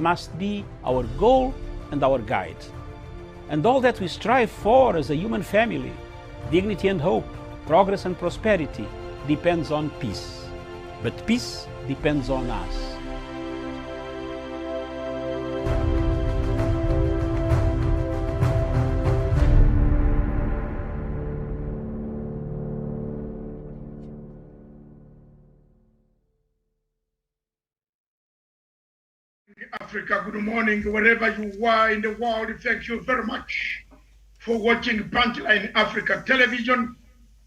must be our goal and our guide. And all that we strive for as a human family, dignity and hope, progress and prosperity, depends on peace. But peace depends on us. Africa, good morning, wherever you are in the world. Thank you very much for watching Punchline Africa Television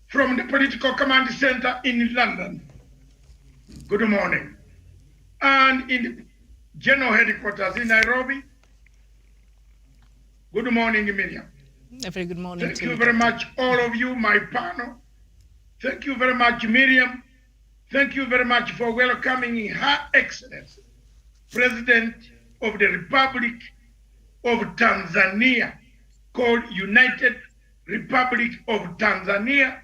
from the Political Command Center in London. Good morning. And in the General Headquarters in Nairobi, good morning, Miriam. A very good morning. Thank you very much, all of you, my panel. Thank you very much, Miriam. Thank you very much for welcoming Her Excellency, President of the Republic of Tanzania, called United Republic of Tanzania,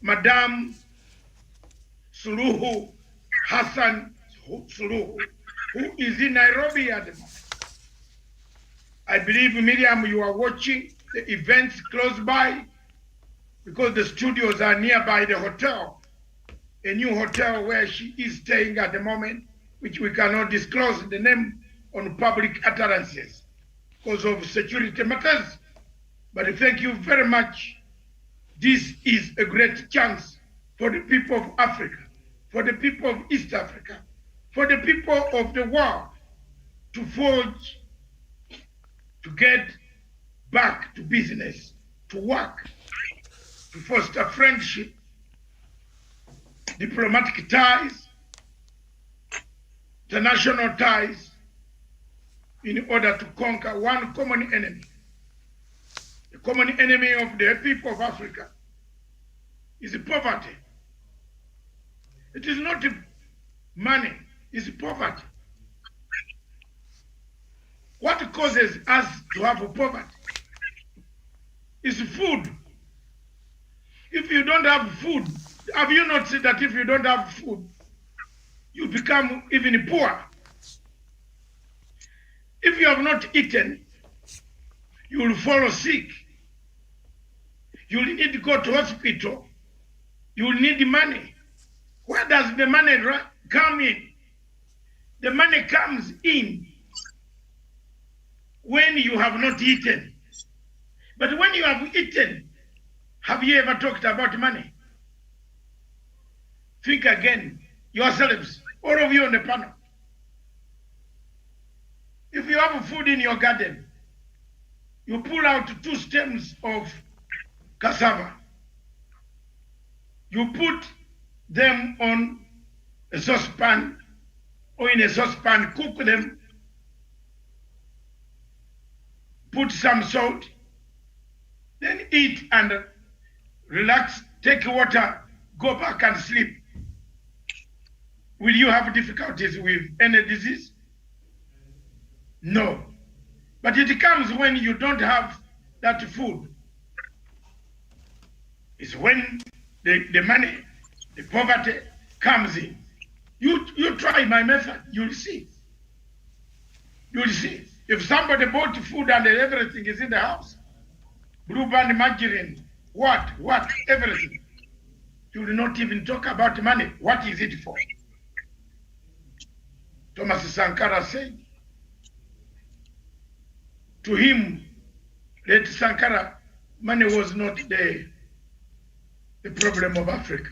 Madam Suluhu Hassan Suluhu, who is in Nairobi at the moment. I believe, Miriam, you are watching the events close by because the studios are nearby the hotel, a new hotel where she is staying at the moment, which we cannot disclose the name on public utterances because of security matters. But thank you very much. This is a great chance for the people of Africa, for the people of East Africa, for the people of the world to forge, to get back to business, to work, to foster friendship, diplomatic ties, international ties, in order to conquer one common enemy. The common enemy of the people of Africa is poverty. It is not money, it's poverty. What causes us to have poverty is food. If you don't have food, have you not seen that if you don't have food, you become even poor? If you have not eaten, you will fall sick. You will need to go to hospital. You will need money. Where does the money come in? The money comes in when you have not eaten. But when you have eaten, have you ever talked about money? Think again, yourselves, all of you on the panel. If you have food in your garden, you pull out 2 stems of cassava. You put them on a saucepan or in a saucepan, cook them, put some salt, then eat and relax, take water, go back and sleep. Will you have difficulties with any disease? No. But it comes when you don't have that food. It's when the money, the poverty comes in. You try my method, you'll see. You'll see. If somebody bought food and everything is in the house, blue band, margarine, what, everything, you will not even talk about money. What is it for? Thomas Sankara said, to him, late Sankara, money was not the problem of Africa.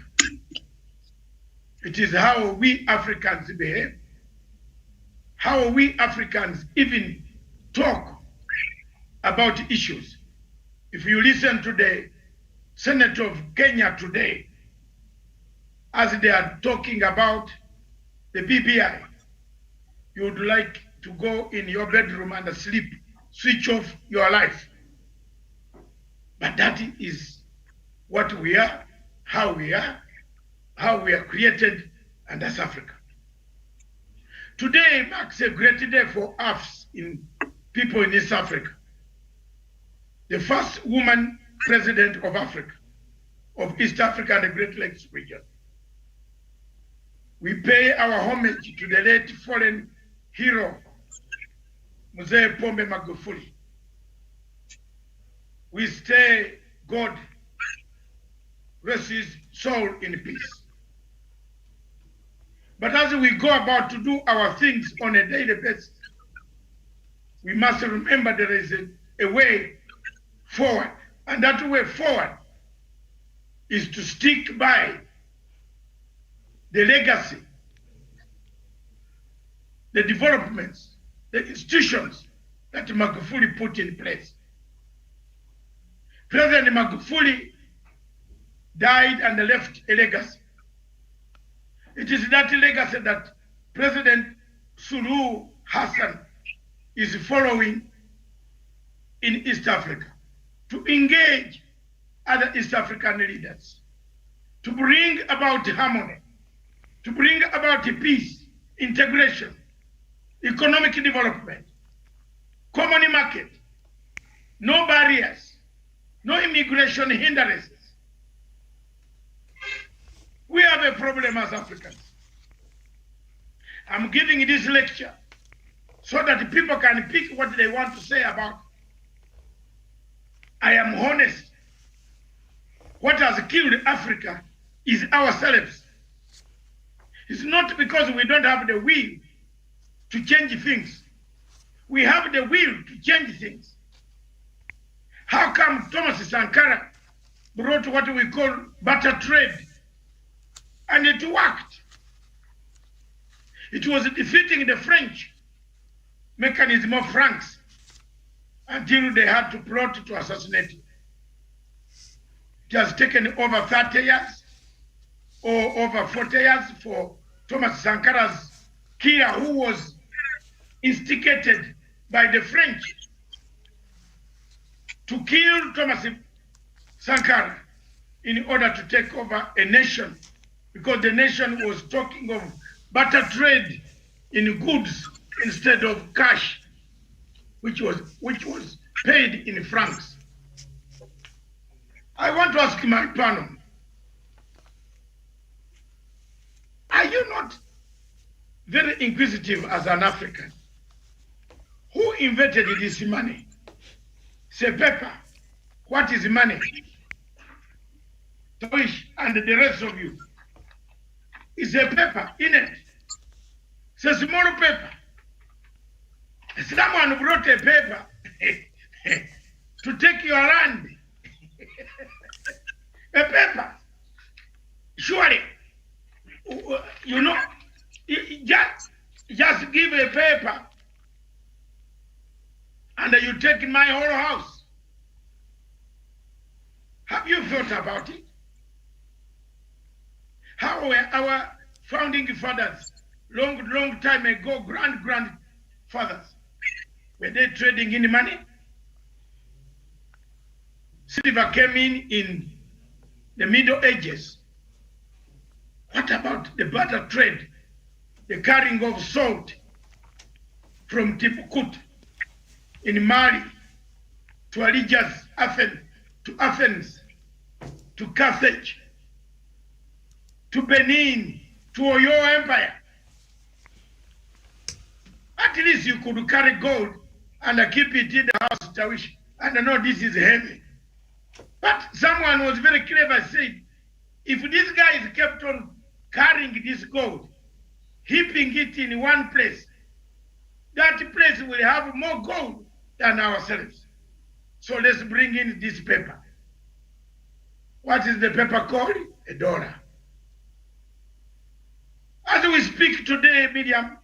It is how we Africans behave, how we Africans even talk about issues. If you listen to the Senate of Kenya today, as they are talking about the BBI, you would like to go in your bedroom and sleep, switch off your life. But that is what we are, how we are created, and that's Africa. Today marks a great day for us, people in East Africa. The first woman president of Africa, of East Africa and the Great Lakes region. We pay our homage to the late fallen hero, Mzee Pombe Magufuli. We stay, God rest his soul in peace. But as we go about to do our things on a daily basis, we must remember there is a way forward. And that way forward is to stick by the legacy, the developments, the institutions that Magufuli put in place. President Magufuli died and left a legacy. It is that legacy that President Suluhu Hassan is following in East Africa, to engage other East African leaders, to bring about harmony, to bring about peace, integration, economic development, common market, no barriers, no immigration hindrances. We have a problem as Africans. I'm giving this lecture so that people can pick what they want to say about. I am honest. What has killed Africa is ourselves. It's not because we don't have the will to change things. We have the will to change things. How come Thomas Sankara brought what we call barter trade? And it worked. It was defeating the French mechanism of francs until they had to plot to assassinate him. It has taken over 30 years or over 40 years for Thomas Sankara's killer, who was instigated by the French to kill Thomas Sankara in order to take over a nation, because the nation was talking of barter trade in goods instead of cash, which was paid in francs. I want to ask my panel, are you not very inquisitive as an African? Who invented this money? Say paper. What is money? Toish and the rest of you. It's a paper, in it. It's a small paper. Someone brought a paper to take your land. A paper. Surely, you know, just give a paper and you take my whole house. Have you thought about it? How were our founding fathers, long time ago, grandfathers, were they trading in money? Silver came in the Middle Ages. What about the barter trade, the carrying of salt from Timbuktu in Mali to Algiers, Athens, to Carthage, to Benin, to Oyo Empire? At least you could carry gold and keep it in the house, Tawish. And I know this is heavy. But someone was very clever, said, if these guys kept on carrying this gold, heaping it in one place, that place will have more gold than ourselves. So let's bring in this paper. What is the paper called? $1. As we speak today, Miriam,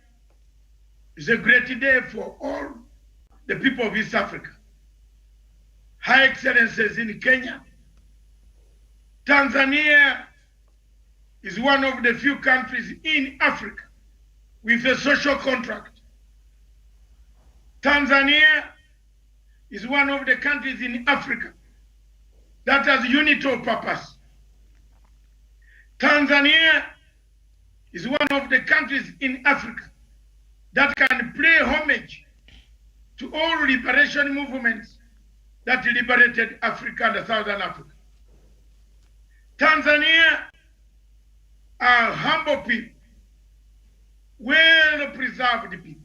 it's a great day for all the people of East Africa. High Excellencies in Kenya. Tanzania is one of the few countries in Africa with a social contract. Tanzania is one of the countries in Africa that has unity of purpose. Tanzania is one of the countries in Africa that can pay homage to all liberation movements that liberated Africa and Southern Africa. Tanzania are humble people, well-preserved people.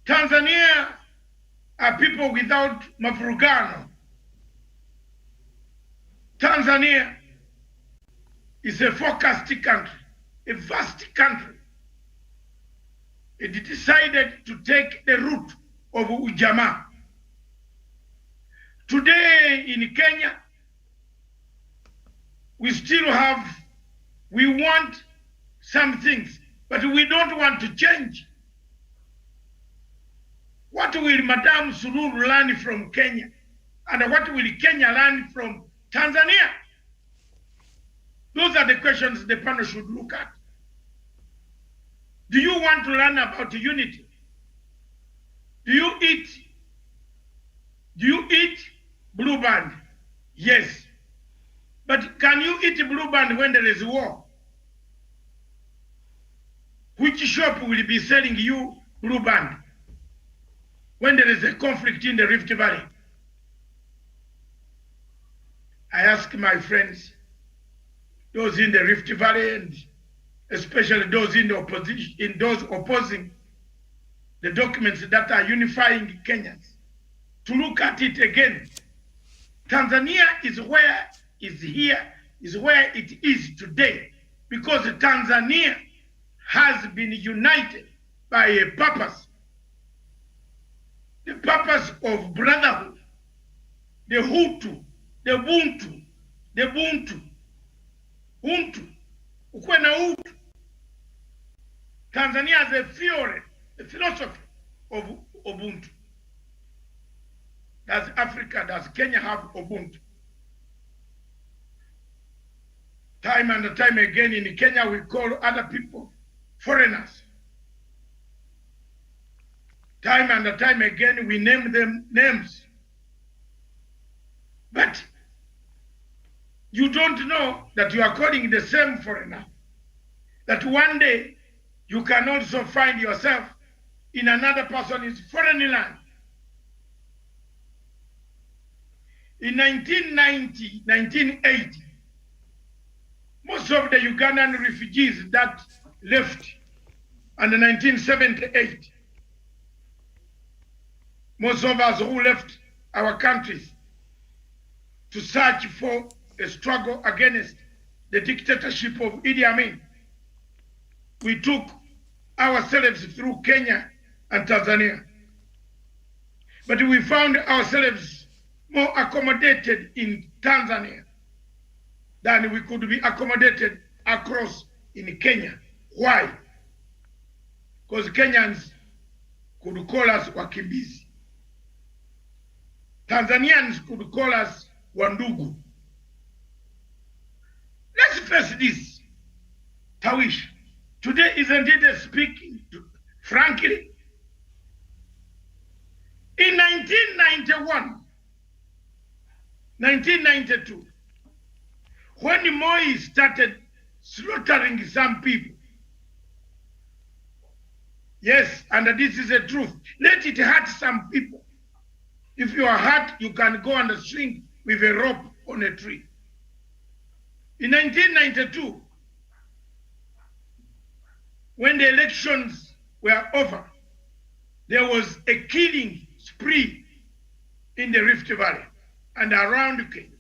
Tanzania are people without mafurugano. Tanzania is a focused country, a vast country. It decided to take the route of ujamaa. Today in Kenya, we want some things, but we don't want to change. What will Madam Suluhu learn from Kenya? And what will Kenya learn from Tanzania? Those are the questions the panel should look at. Do you want to learn about unity? Do you eat blue band? Yes. But can you eat blue band when there is war? Which shop will be selling you blue band when there is a conflict in the Rift Valley? I ask my friends, those in the Rift Valley, and especially those in the opposition, in those opposing the documents that are unifying Kenyans, to look at it again. Tanzania is where it is today, because Tanzania has been united by a purpose, the purpose of brotherhood, the Hutu, the Buntu, the Buntu, Untu, Ukwena Hutu. Tanzania has a theory, a philosophy of Ubuntu. Does Africa, does Kenya have Ubuntu? Time and time again in Kenya, we call other people foreigners. Time and time again, we name them names. But you don't know that you are calling the same foreigner, that one day you can also find yourself in another person's foreign land. In 1990, 1980, most of the Ugandan refugees that left, and in 1978, most of us who left our countries to search for a struggle against the dictatorship of Idi Amin, we took ourselves through Kenya and Tanzania. But we found ourselves more accommodated in Tanzania than we could be accommodated across in Kenya. Why? Because Kenyans could call us wakimbizi. Tanzanians could call us wandugu. Let's face this, Tawish. Today, isn't it speaking frankly? In 1991, 1992, when Moi started slaughtering some people, yes, and this is the truth, let it hurt some people. If you are hurt, you can go and swing with a rope on a tree. In 1992, when the elections were over, there was a killing spree in the Rift Valley and around Kenya.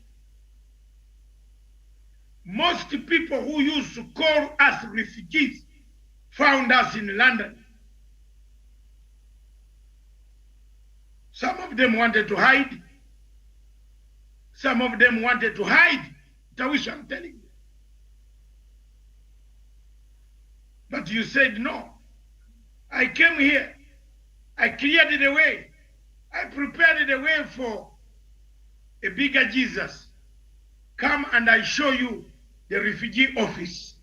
Most people who used to call us refugees found us in London. Some of them wanted to hide. Some of them wanted to hide. Tawish, I'm telling you. But you said no. I came here. I cleared the way. I prepared the way for a bigger Jesus. Come and I show you the refugee office.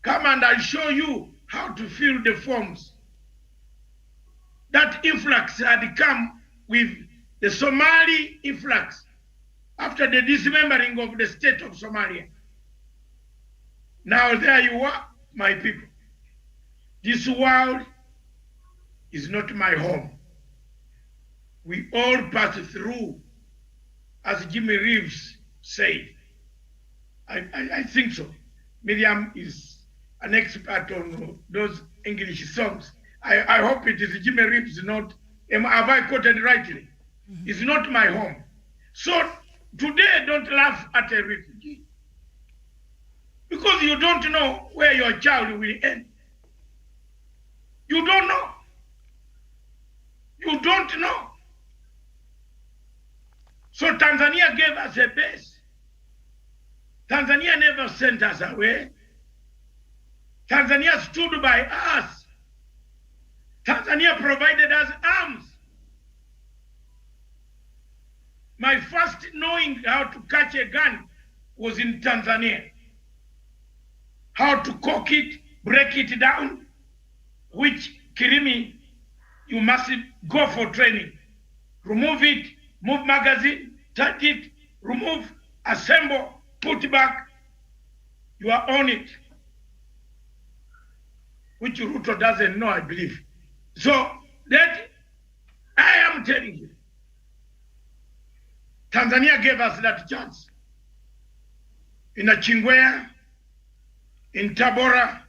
Come and I show you how to fill the forms. That influx had come with the Somali influx after the dismembering of the state of Somalia. Now there you are, my people. This world is not my home. We all pass through, as Jimmy Reeves said. I think so. Miriam is an expert on those English songs. I hope it is Jimmy Reeves, not, have I quoted rightly? It's not my home. So today, don't laugh at a refugee, because you don't know where your child will end. You don't know. You don't know. So Tanzania gave us a base. Tanzania never sent us away. Tanzania stood by us. Tanzania provided us arms. My first knowing how to catch a gun was in Tanzania. How to cock it, break it down, which Kirimi, you must go for training. Remove it, move magazine, touch it, remove, assemble, put back. You are on it. Which Ruto doesn't know, I believe. So that I am telling you, Tanzania gave us that chance. In Achingwea, in Tabora,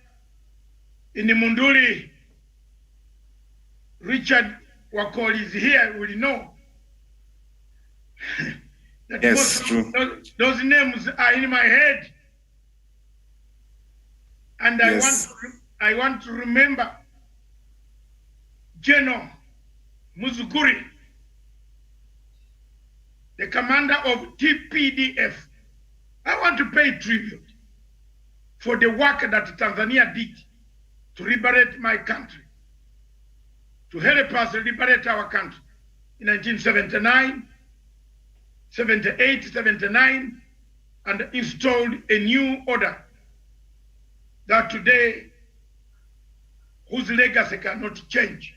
in Munduli. Richard Wakoli is here, will know. That yes, true. Those names are in my head. And yes. I want to remember General Muzuguri, the commander of TPDF. I want to pay tribute for the work that Tanzania did to liberate my country, to help us liberate our country in 1979, 78, 79, and installed a new order that today, whose legacy cannot change.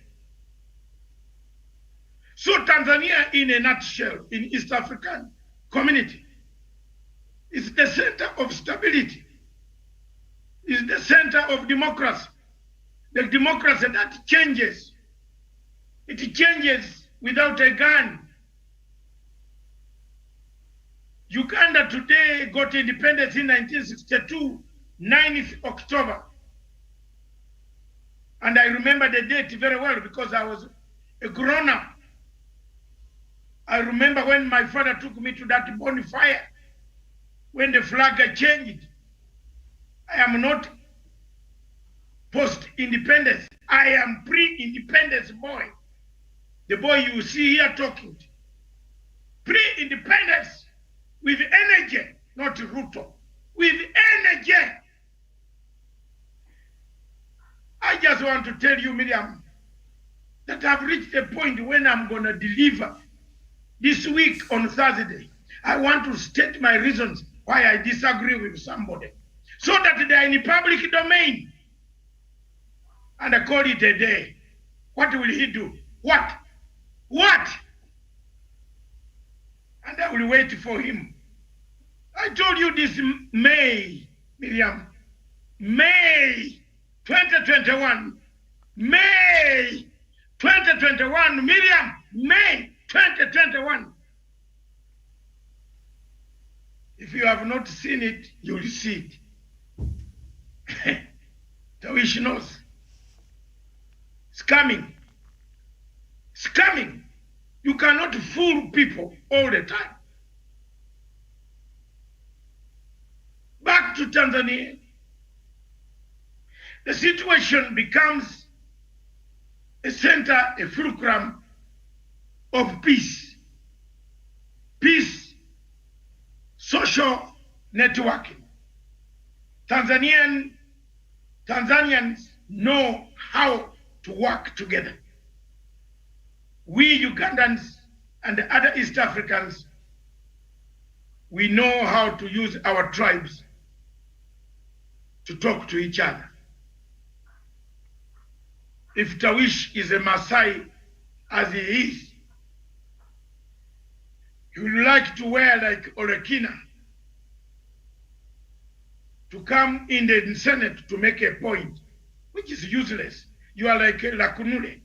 So Tanzania, in a nutshell, in East African community, is the center of stability, is the center of democracy. The democracy that changes. It changes without a gun. Uganda today got independence in 1962, 9th October. And I remember the date very well because I was a grown-up. I remember when my father took me to that bonfire, when the flag changed. I am not post-independence. I am pre-independence boy. The boy you see here talking. Pre-independence with energy, not Ruto. With energy. I just want to tell you, Miriam, that I've reached a point when I'm going to deliver this week on Thursday. I want to state my reasons why I disagree with somebody, so that they are in public domain. And I call it a day. What will he do? What? What? And I will wait for him. I told you this May, Miriam, May 2021, May 2021, Miriam, May 2021. If you have not seen it, you will see it. Tawish knows. It's coming. It's coming. You cannot fool people all the time. Back to Tanzania. The situation becomes a center, a fulcrum of peace. Peace, social networking. Tanzanians know how to work together. We Ugandans and the other East Africans, we know how to use our tribes to talk to each other. If Tawish is a Maasai, as he is, he would like to wear like Olekina to come in the Senate to make a point, which is useless. You are like Lakunule.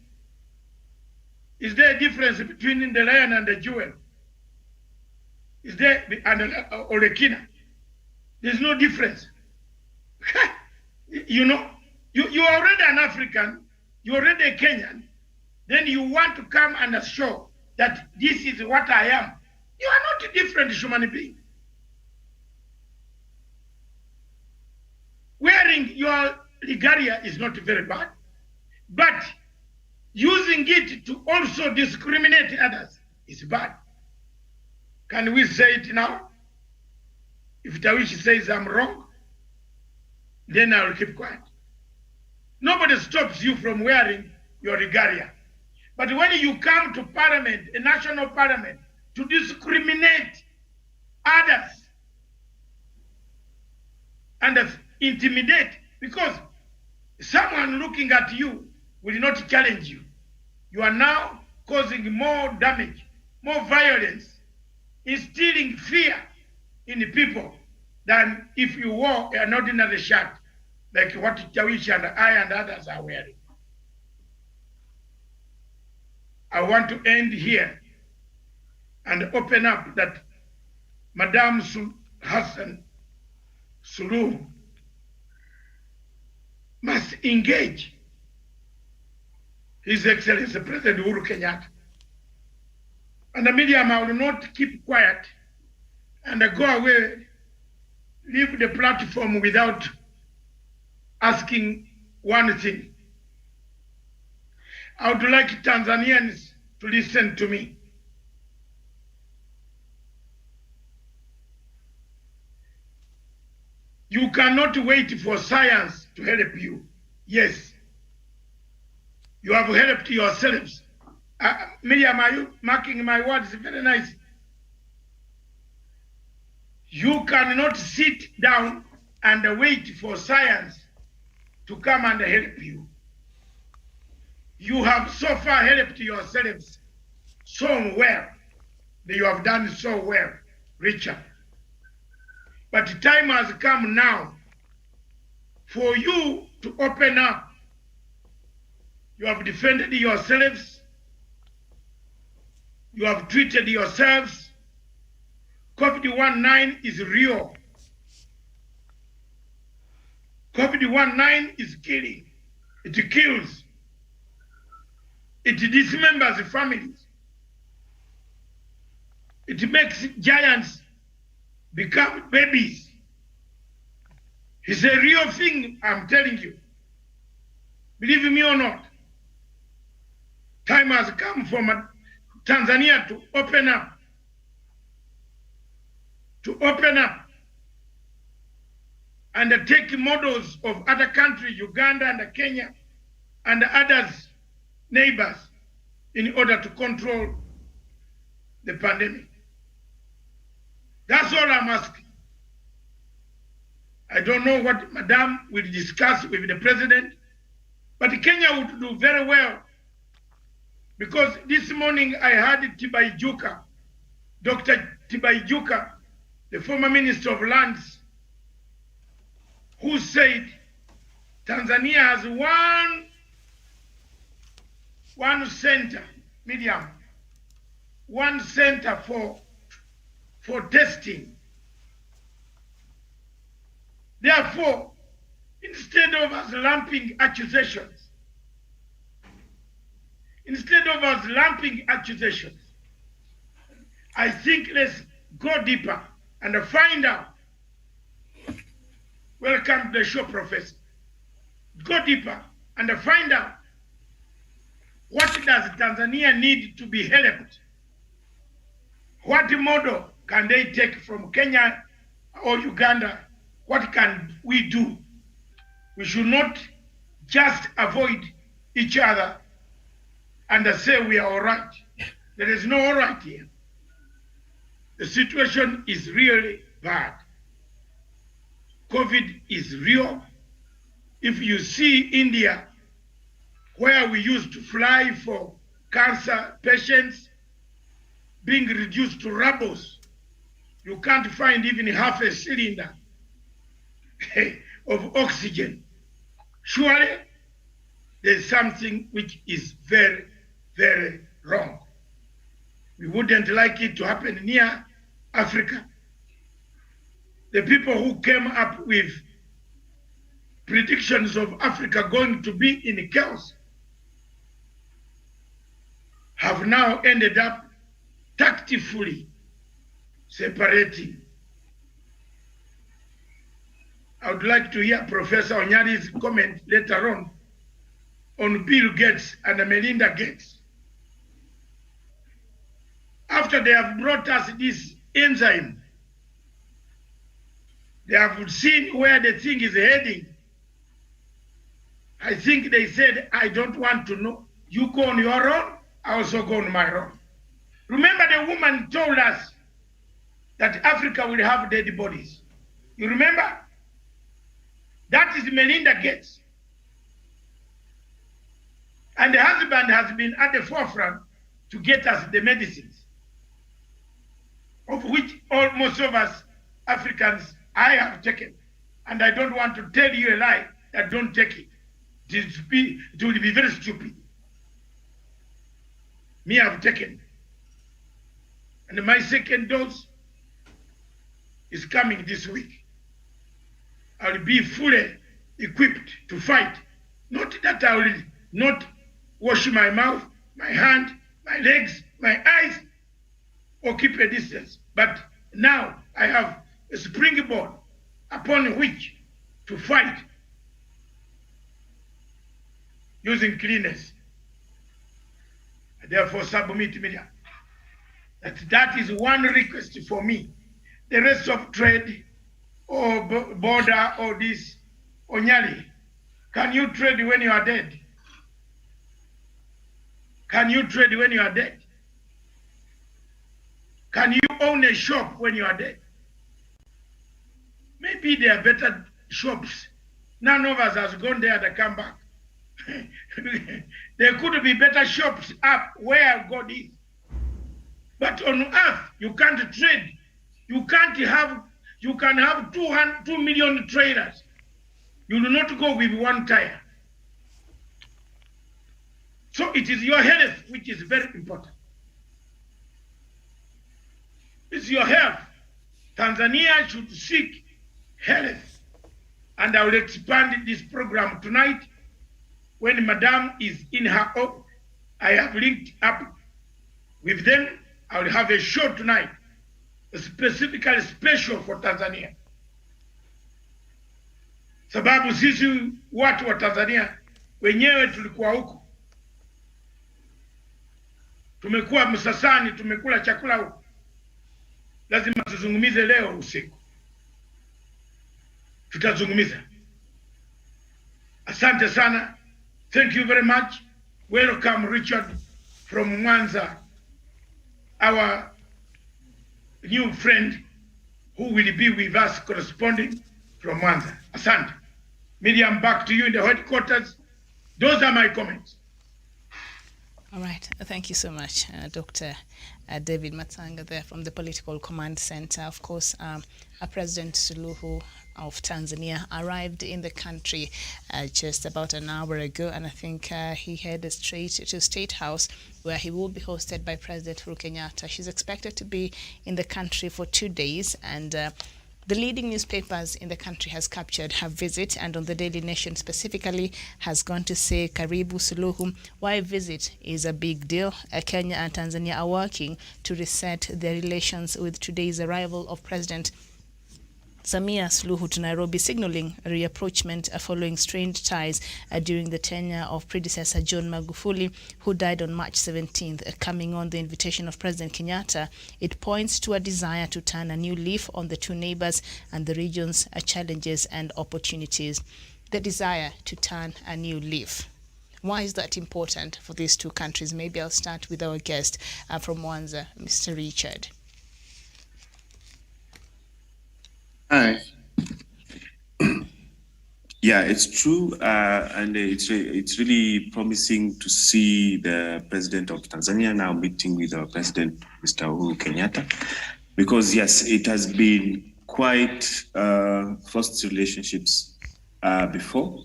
Is there a difference between the lion and the jewel? Is there, and Olekina? There's no difference. You know, you are already an African. you're already a Kenyan, then you want to come and show that this is what I am. You are not a different human being. Wearing your regalia is not very bad, but using it to also discriminate others is bad. Can we say it now? If Tawishi says I'm wrong, then I will keep quiet. Nobody stops you from wearing your regalia. But when you come to parliament, a national parliament, to discriminate others and intimidate, because someone looking at you will not challenge you. You are now causing more damage, more violence, instilling fear in the people than if you wore an ordinary shirt like what Tawishi and I and others are wearing. I want to end here and open up that Madam Hassan Suluhu must engage His Excellency President Uhuru Kenyatta. And the media will not keep quiet and go away, leave the platform without asking one thing. I would like Tanzanians to listen to me. You cannot wait for science to help you. Yes, you have helped yourselves. Miriam, are you marking my words? Very nice. You cannot sit down and wait for science to come and help you. You have so far helped yourselves so well. You have done so well, Richard. But time has come now for you to open up. You have defended yourselves. You have treated yourselves. COVID-19 is real. COVID-19 is killing. It kills. It dismembers families. It makes giants become babies. It's a real thing, I'm telling you. Believe me or not. Time has come for Tanzania to open up. To open up and take models of other countries, Uganda and Kenya and others, neighbors, in order to control the pandemic. That's all I'm asking. I don't know what Madam will discuss with the president, but Kenya would do very well, because this morning I heard Tibaijuka, Dr. Tibaijuka, the former Minister of Lands, who said Tanzania has one center, medium, one center for testing. Therefore, instead of us lumping accusations, I think let's go deeper and find out. Welcome to the show, Professor. Go deeper and find out, what does Tanzania need to be helped? What model can they take from Kenya or Uganda? What can we do? We should not just avoid each other and say we are all right. There is no all right here. The situation is really bad. COVID is real. If you see India, where we used to fly for cancer patients, being reduced to rubble, you can't find even half a cylinder of oxygen. Surely there's something which is very, very wrong. We wouldn't like it to happen near Africa. The people who came up with predictions of Africa going to be in chaos have now ended up tactfully separating. I would like to hear Professor Onyari's comment later on Bill Gates and Melinda Gates. After they have brought us this enzyme, they have seen where the thing is heading. I think they said, I don't want to know. You go on your own, I also go on my own. Remember the woman told us that Africa will have dead bodies. You remember? That is Melinda Gates. And the husband has been at the forefront to get us the medicines, of which most of us Africans, I have taken. And I don't want to tell you a lie that don't take it. It will be very stupid. Me, I've taken. And my second dose is coming this week. I'll be fully equipped to fight. Not that I will not wash my mouth, my hand, my legs, my eyes, or keep a distance. But now I have a springboard upon which to fight using cleanness. I therefore submit media that is one request for me. The rest of trade or border or this, Onyari, can you trade when you are dead? Can you trade when you are dead? Can you own a shop when you are dead? Maybe there are better shops. None of us has gone there to come back. There could be better shops up where God is. But on earth, you can't trade. You can have 2 million trailers. You do not go with one tire. So it is your health which is very important. It's your health. Tanzania should seek health. And I will expand this program tonight. When Madam is in her home, I have linked up with them. I will have a show tonight, specifically special for Tanzania. Sababu sisi watu wa Tanzania wenyewe tulikuwa huko. Tumekuwa Msasani, tumekula chakula huko. Lazima tuzungumize leo usiku. Tutazungumiza. Asante sana. Thank you very much. Welcome, Richard, from Mwanza, our new friend who will be with us corresponding from Mwanza. Asante. Miriam, back to you in the headquarters. Those are my comments. All right. Thank you so much, Dr. David Matanga there from the Political Command Center. Of course, President Suluhu of Tanzania arrived in the country just about an hour ago, and I think he headed straight to State House, where he will be hosted by President Uhuru Kenyatta. She's expected to be in the country for 2 days, and the leading newspapers in the country has captured her visit, and on the Daily Nation specifically has gone to say, Karibu Suluhu, why visit is a big deal. Kenya and Tanzania are working to reset their relations with today's arrival of President Samia Suluhu to Nairobi, signaling a reapproachment following strained ties during the tenure of predecessor John Magufuli, who died on March 17th. Coming on the invitation of President Kenyatta, it points to a desire to turn a new leaf on the two neighbors and the region's challenges and opportunities. The desire to turn a new leaf. Why is that important for these two countries? Maybe I'll start with our guest from Mwanza, Mr. Richard. Hi. Yeah, it's true, and it's really promising to see the president of Tanzania now meeting with our president, Mr. Uhuru Kenyatta, because yes, it has been quite frosty relationships before,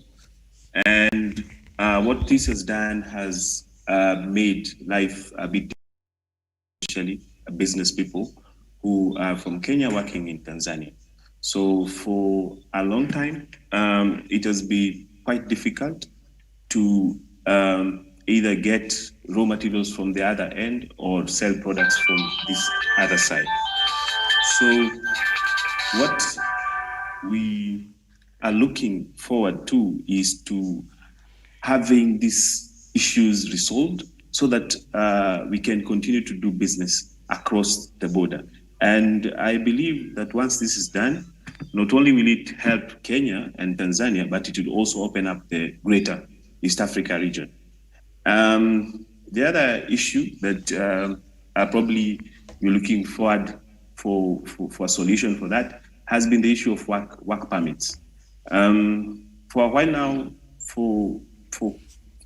and what this has done has made life a bit, especially business people who are from Kenya working in Tanzania. So for a long time, it has been quite difficult to either get raw materials from the other end or sell products from this other side. So what we are looking forward to is to having these issues resolved so that we can continue to do business across the border. And I believe that once this is done, not only will it help Kenya and Tanzania, but it will also open up the greater East Africa region. The other issue that probably we're looking forward for a solution for that has been the issue of work permits. For a while now, for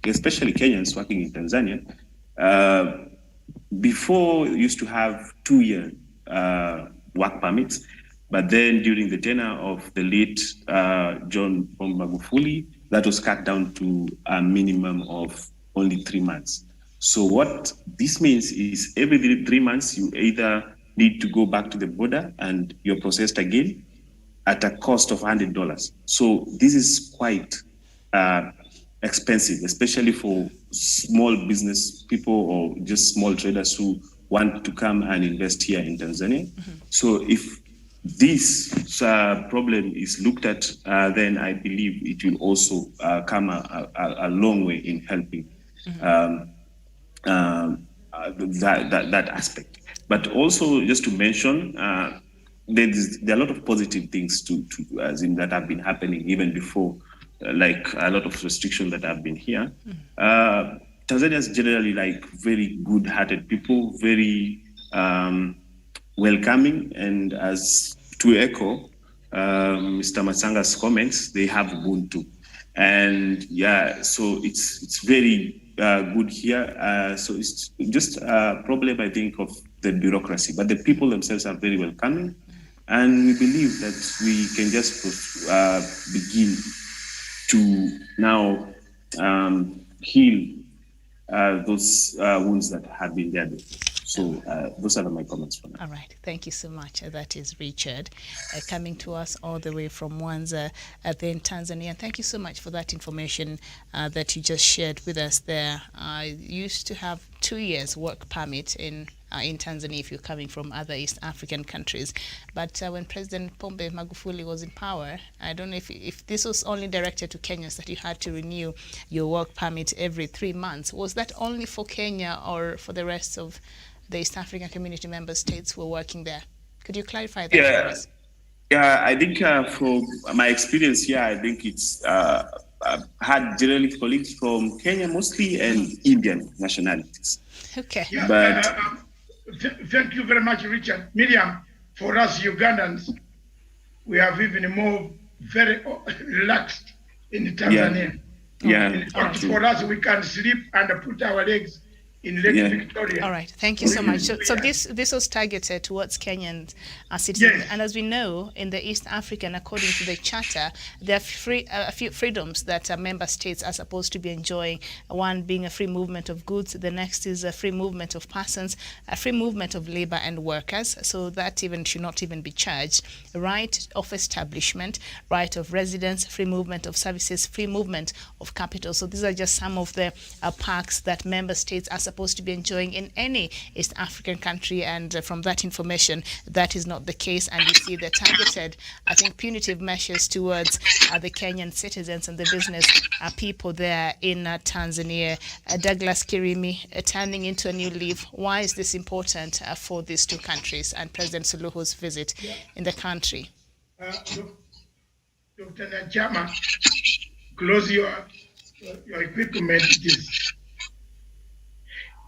especially Kenyans working in Tanzania, before used to have 2-year work permits, but then during the tenure of the late John Magufuli, that was cut down to a minimum of only 3 months. So what this means is every 3 months, you either need to go back to the border and you're processed again at a cost of $100. So this is quite expensive, especially for small business people or just small traders who want to come and invest here in Tanzania. Mm-hmm. So if this problem is looked at, then I believe it will also come a long way in helping that aspect. But also, just to mention, there are a lot of positive things as in that have been happening even before, like a lot of restrictions that have been here. Tanzanians generally like very good-hearted people, very welcoming, and as to echo Mr. Matsanga's comments, they have Ubuntu. And yeah, so it's very good here. So it's just a problem, I think, of the bureaucracy, but the people themselves are very welcoming. And we believe that we can just begin to now heal those wounds that have been there. So those are my comments for now. All right. Thank you so much. That is Richard coming to us all the way from Mwanza in Tanzania. Thank you so much for that information that you just shared with us there. I used to have 2 years work permit in Tanzania if you're coming from other East African countries. But when President Pombe Magufuli was in power, I don't know if this was only directed to Kenyans that you had to renew your work permit every 3 months. Was that only for Kenya or for the rest of the East African Community member states who were working there? Could you clarify that for us? Yeah, I think from my experience here, I think it's had generally colleagues from Kenya mostly and Indian nationalities. Okay. Yeah, but thank you very much, Richard. Miriam, for us Ugandans, we have even more very relaxed in Tanzania. Yeah. In fact, for us, we can sleep and put our legs in Lake Victoria. All right, thank you so much. So this was targeted towards Kenyan citizens, and as we know, in the East African, according to the Charter, there are a few freedoms that member states are supposed to be enjoying. One being a free movement of goods. The next is a free movement of persons, a free movement of labor and workers. So that even should not even be charged. Right of establishment, right of residence, free movement of services, free movement of capital. So these are just some of the perks that member states are supposed to be enjoying in any East African country, and from that information, that is not the case. And you see the targeted, I think, punitive measures towards the Kenyan citizens and the business people there in Tanzania. Douglas Kirimi, turning into a new leaf. Why is this important for these two countries and President Suluhu's visit in the country? Dr. Nachama, close your equipment.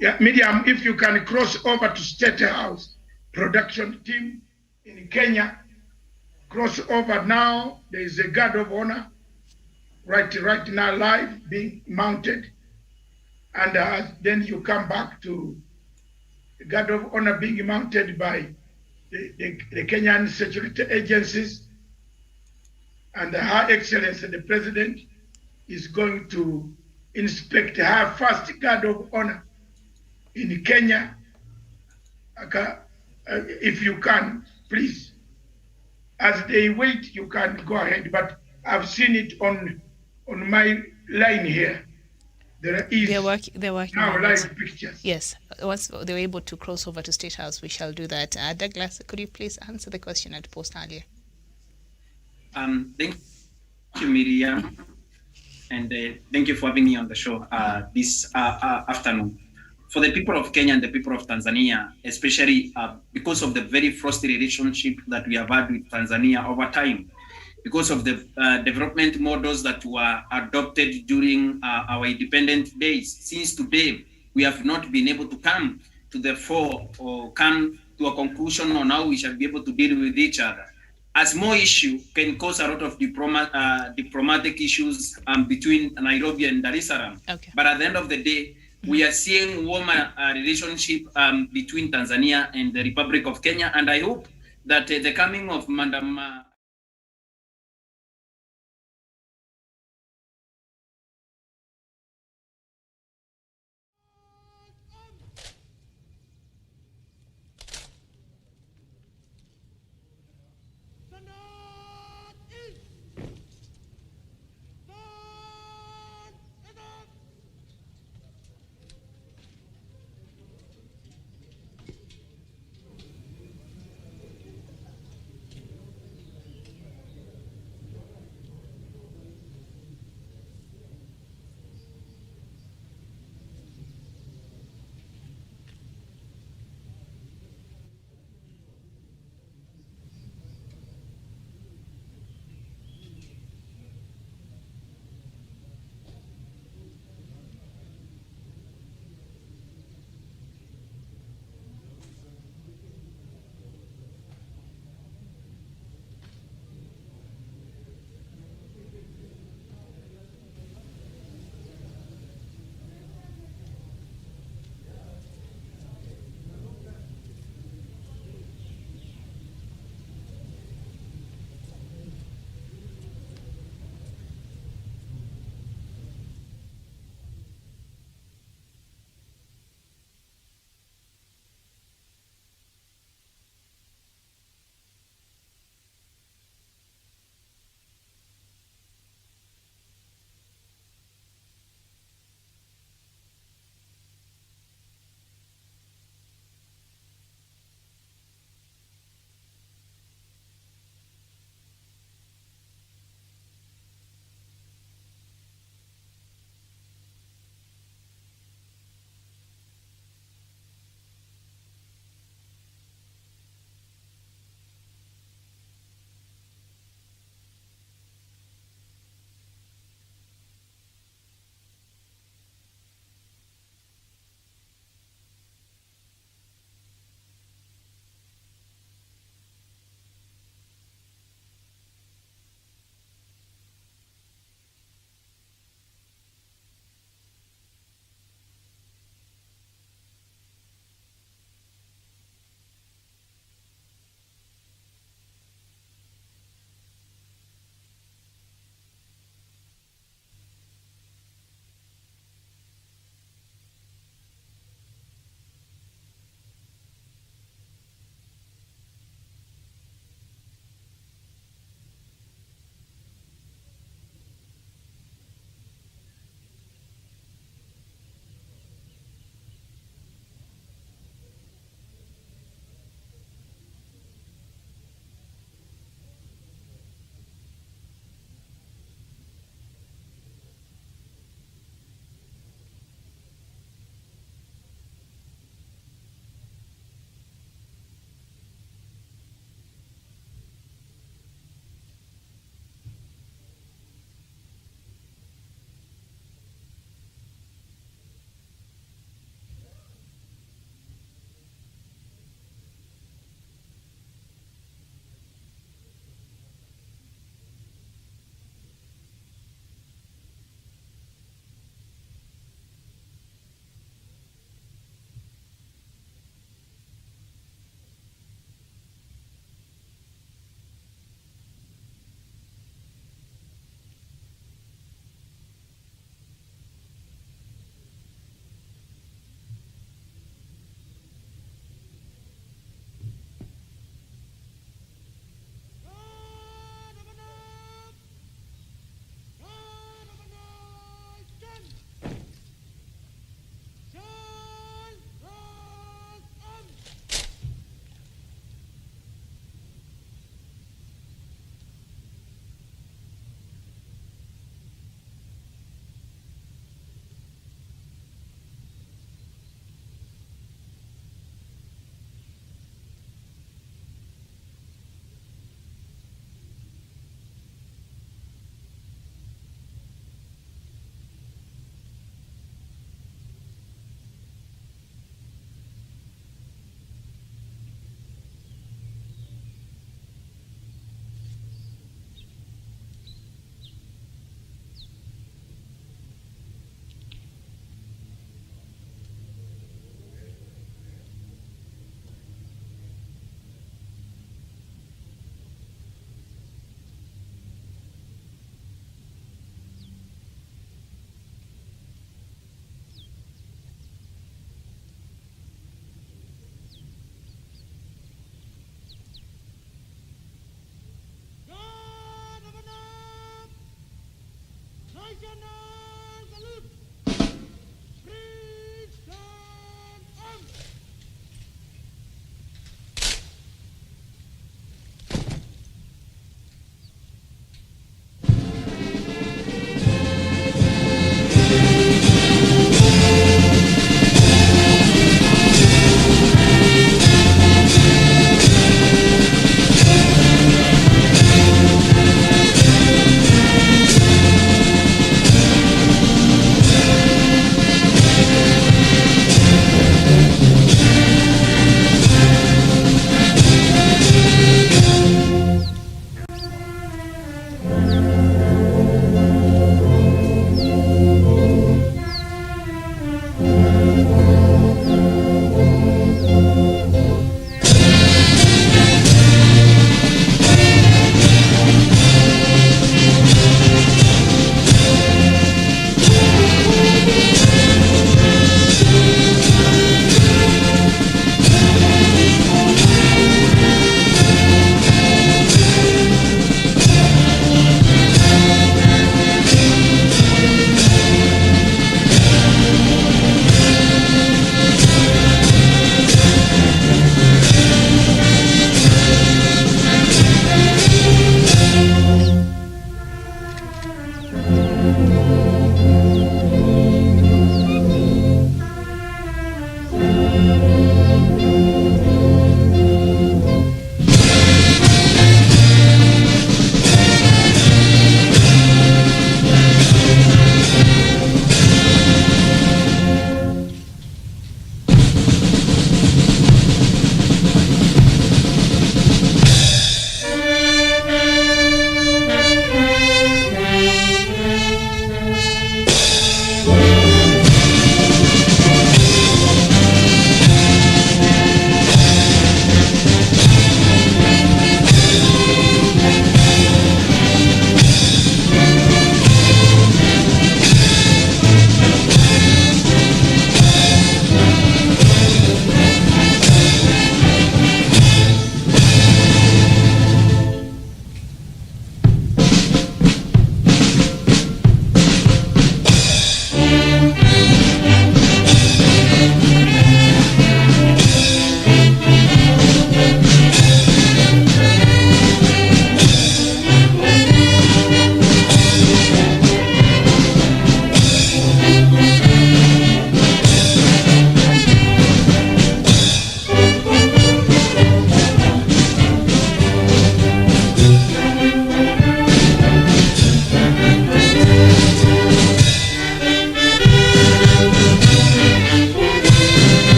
Yeah, Miriam, if you can cross over to State House production team in Kenya, cross over now. There is a guard of honor right now live being mounted, and then you come back to the guard of honor being mounted by the Kenyan security agencies, and Her Excellency the President is going to inspect her first guard of honor in Kenya. If you can, please, as they wait, you can go ahead. But I've seen it on my line here There is They're working now on it. live pictures. Yes, once they're able to cross over to State House, we shall do that. Douglas, could you please answer the question I'd posed earlier? Thank you, Miriam, and thank you for having me on the show this afternoon. For the people of Kenya and the people of Tanzania, especially because of the very frosty relationship that we have had with Tanzania over time, because of the development models that were adopted during our independent days. Since today, we have not been able to come to the fore or come to a conclusion on how we shall be able to deal with each other. A small issue can cause a lot of diplomatic issues between Nairobi and Dar es Salaam. Okay. But at the end of the day, we are seeing warmer relationship between Tanzania and the Republic of Kenya. And I hope that the coming of Madam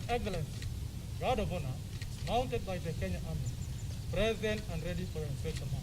Excellency, Guard of Honor, mounted by the Kenya Army, present and ready for inspection now.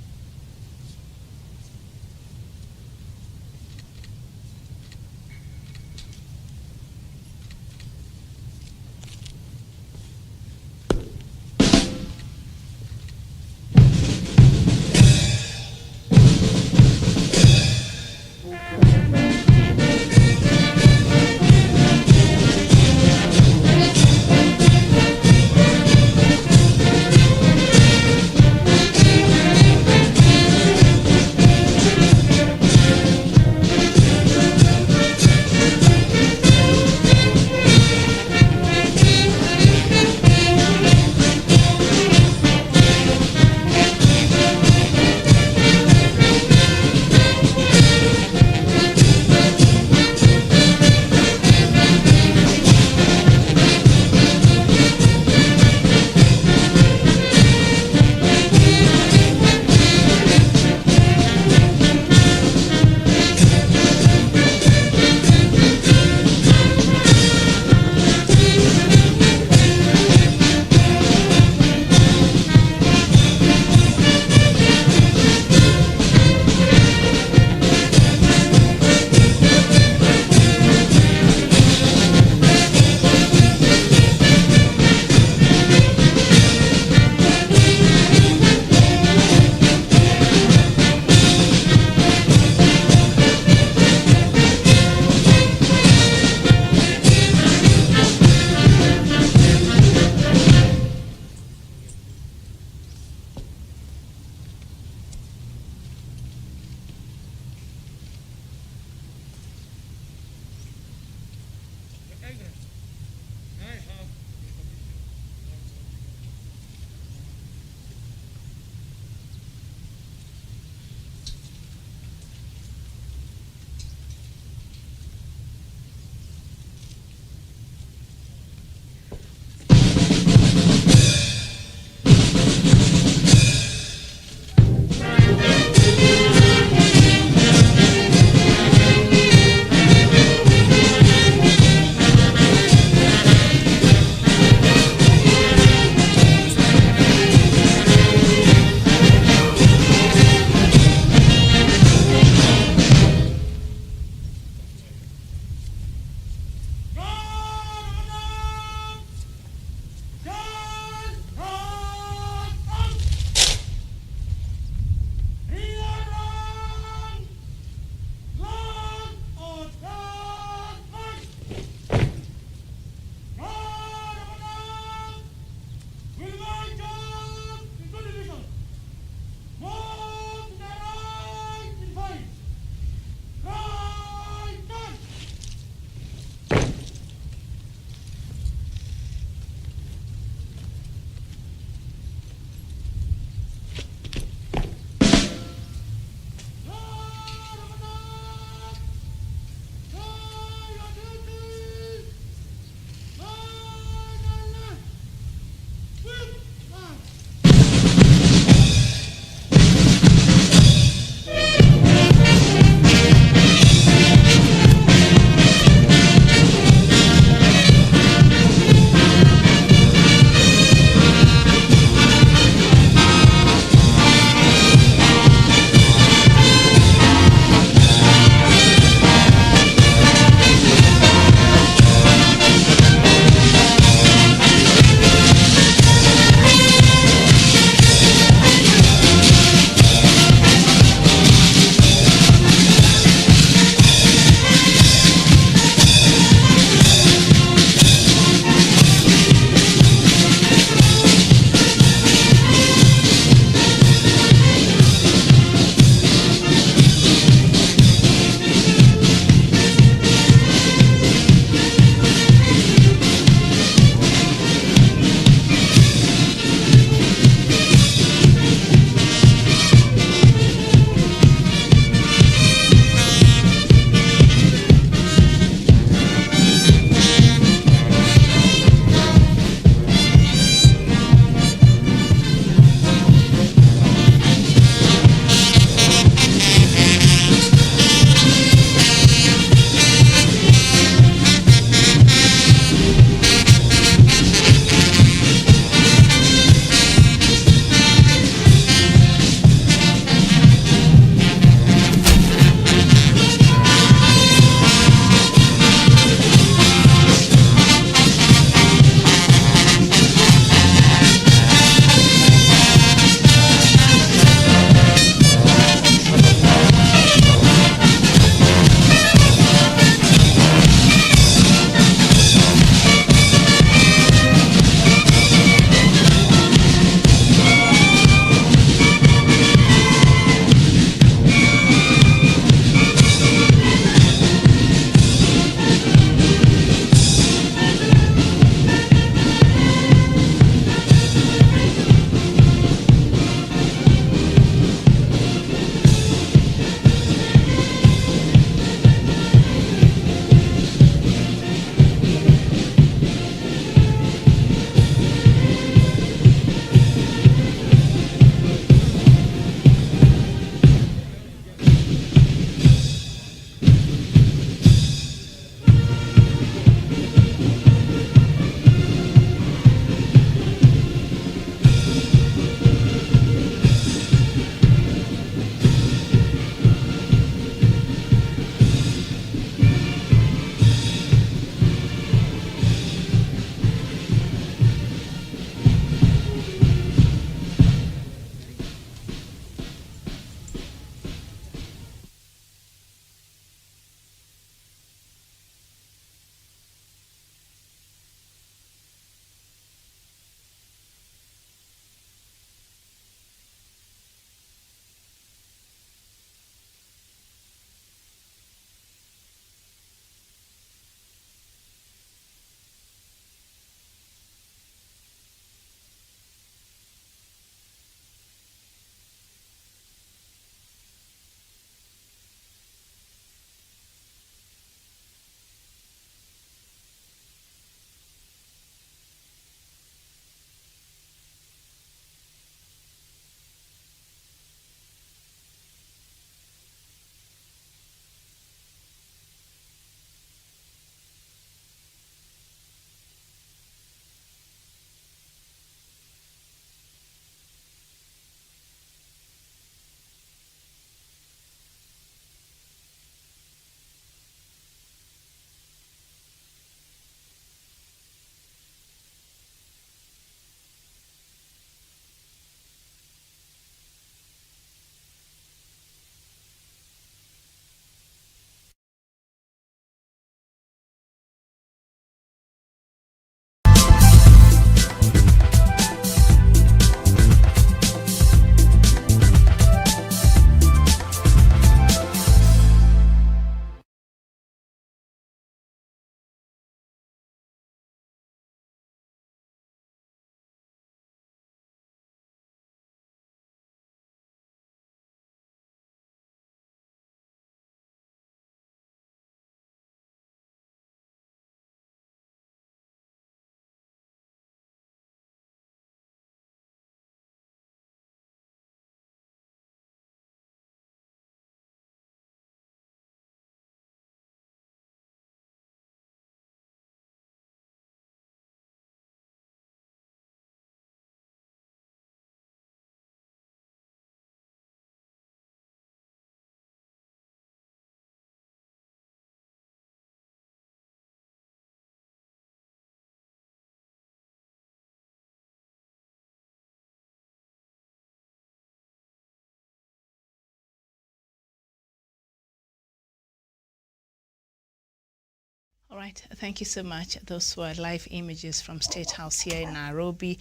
All right, thank you so much. Those were live images from State House here in Nairobi,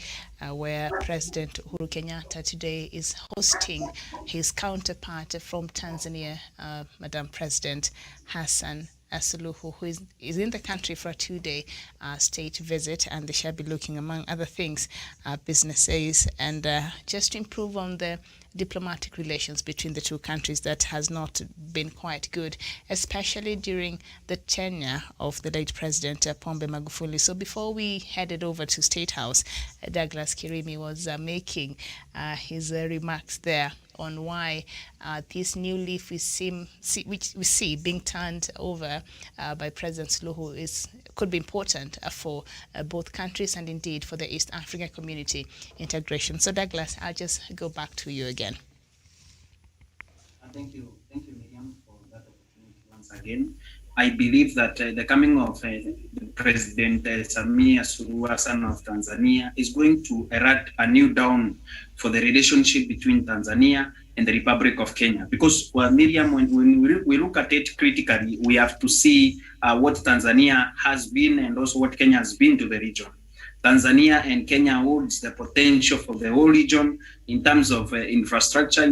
where President Uhuru Kenyatta today is hosting his counterpart from Tanzania, Madam President Hassan Suluhu, who is in the country for a 2-day state visit, and they shall be looking, among other things, businesses and just to improve on the diplomatic relations between the two countries that has not been quite good, especially during the tenure of the late President Pombe Magufuli. So before we headed over to State House, Douglas Kirimi was making his remarks there on why this new leaf which we see being turned over by President Suluhu could be important for both countries and indeed for the East African community integration. So Douglas, I'll just go back to you again. Thank you, Miriam, for that opportunity once again. I believe that the coming of President Samia Suluhu Hassan of Tanzania is going to erect a new dawn for the relationship between Tanzania and the Republic of Kenya. Because, Miriam, when we look at it critically, we have to see what Tanzania has been and also what Kenya has been to the region. Tanzania and Kenya holds the potential for the whole region in terms of infrastructure,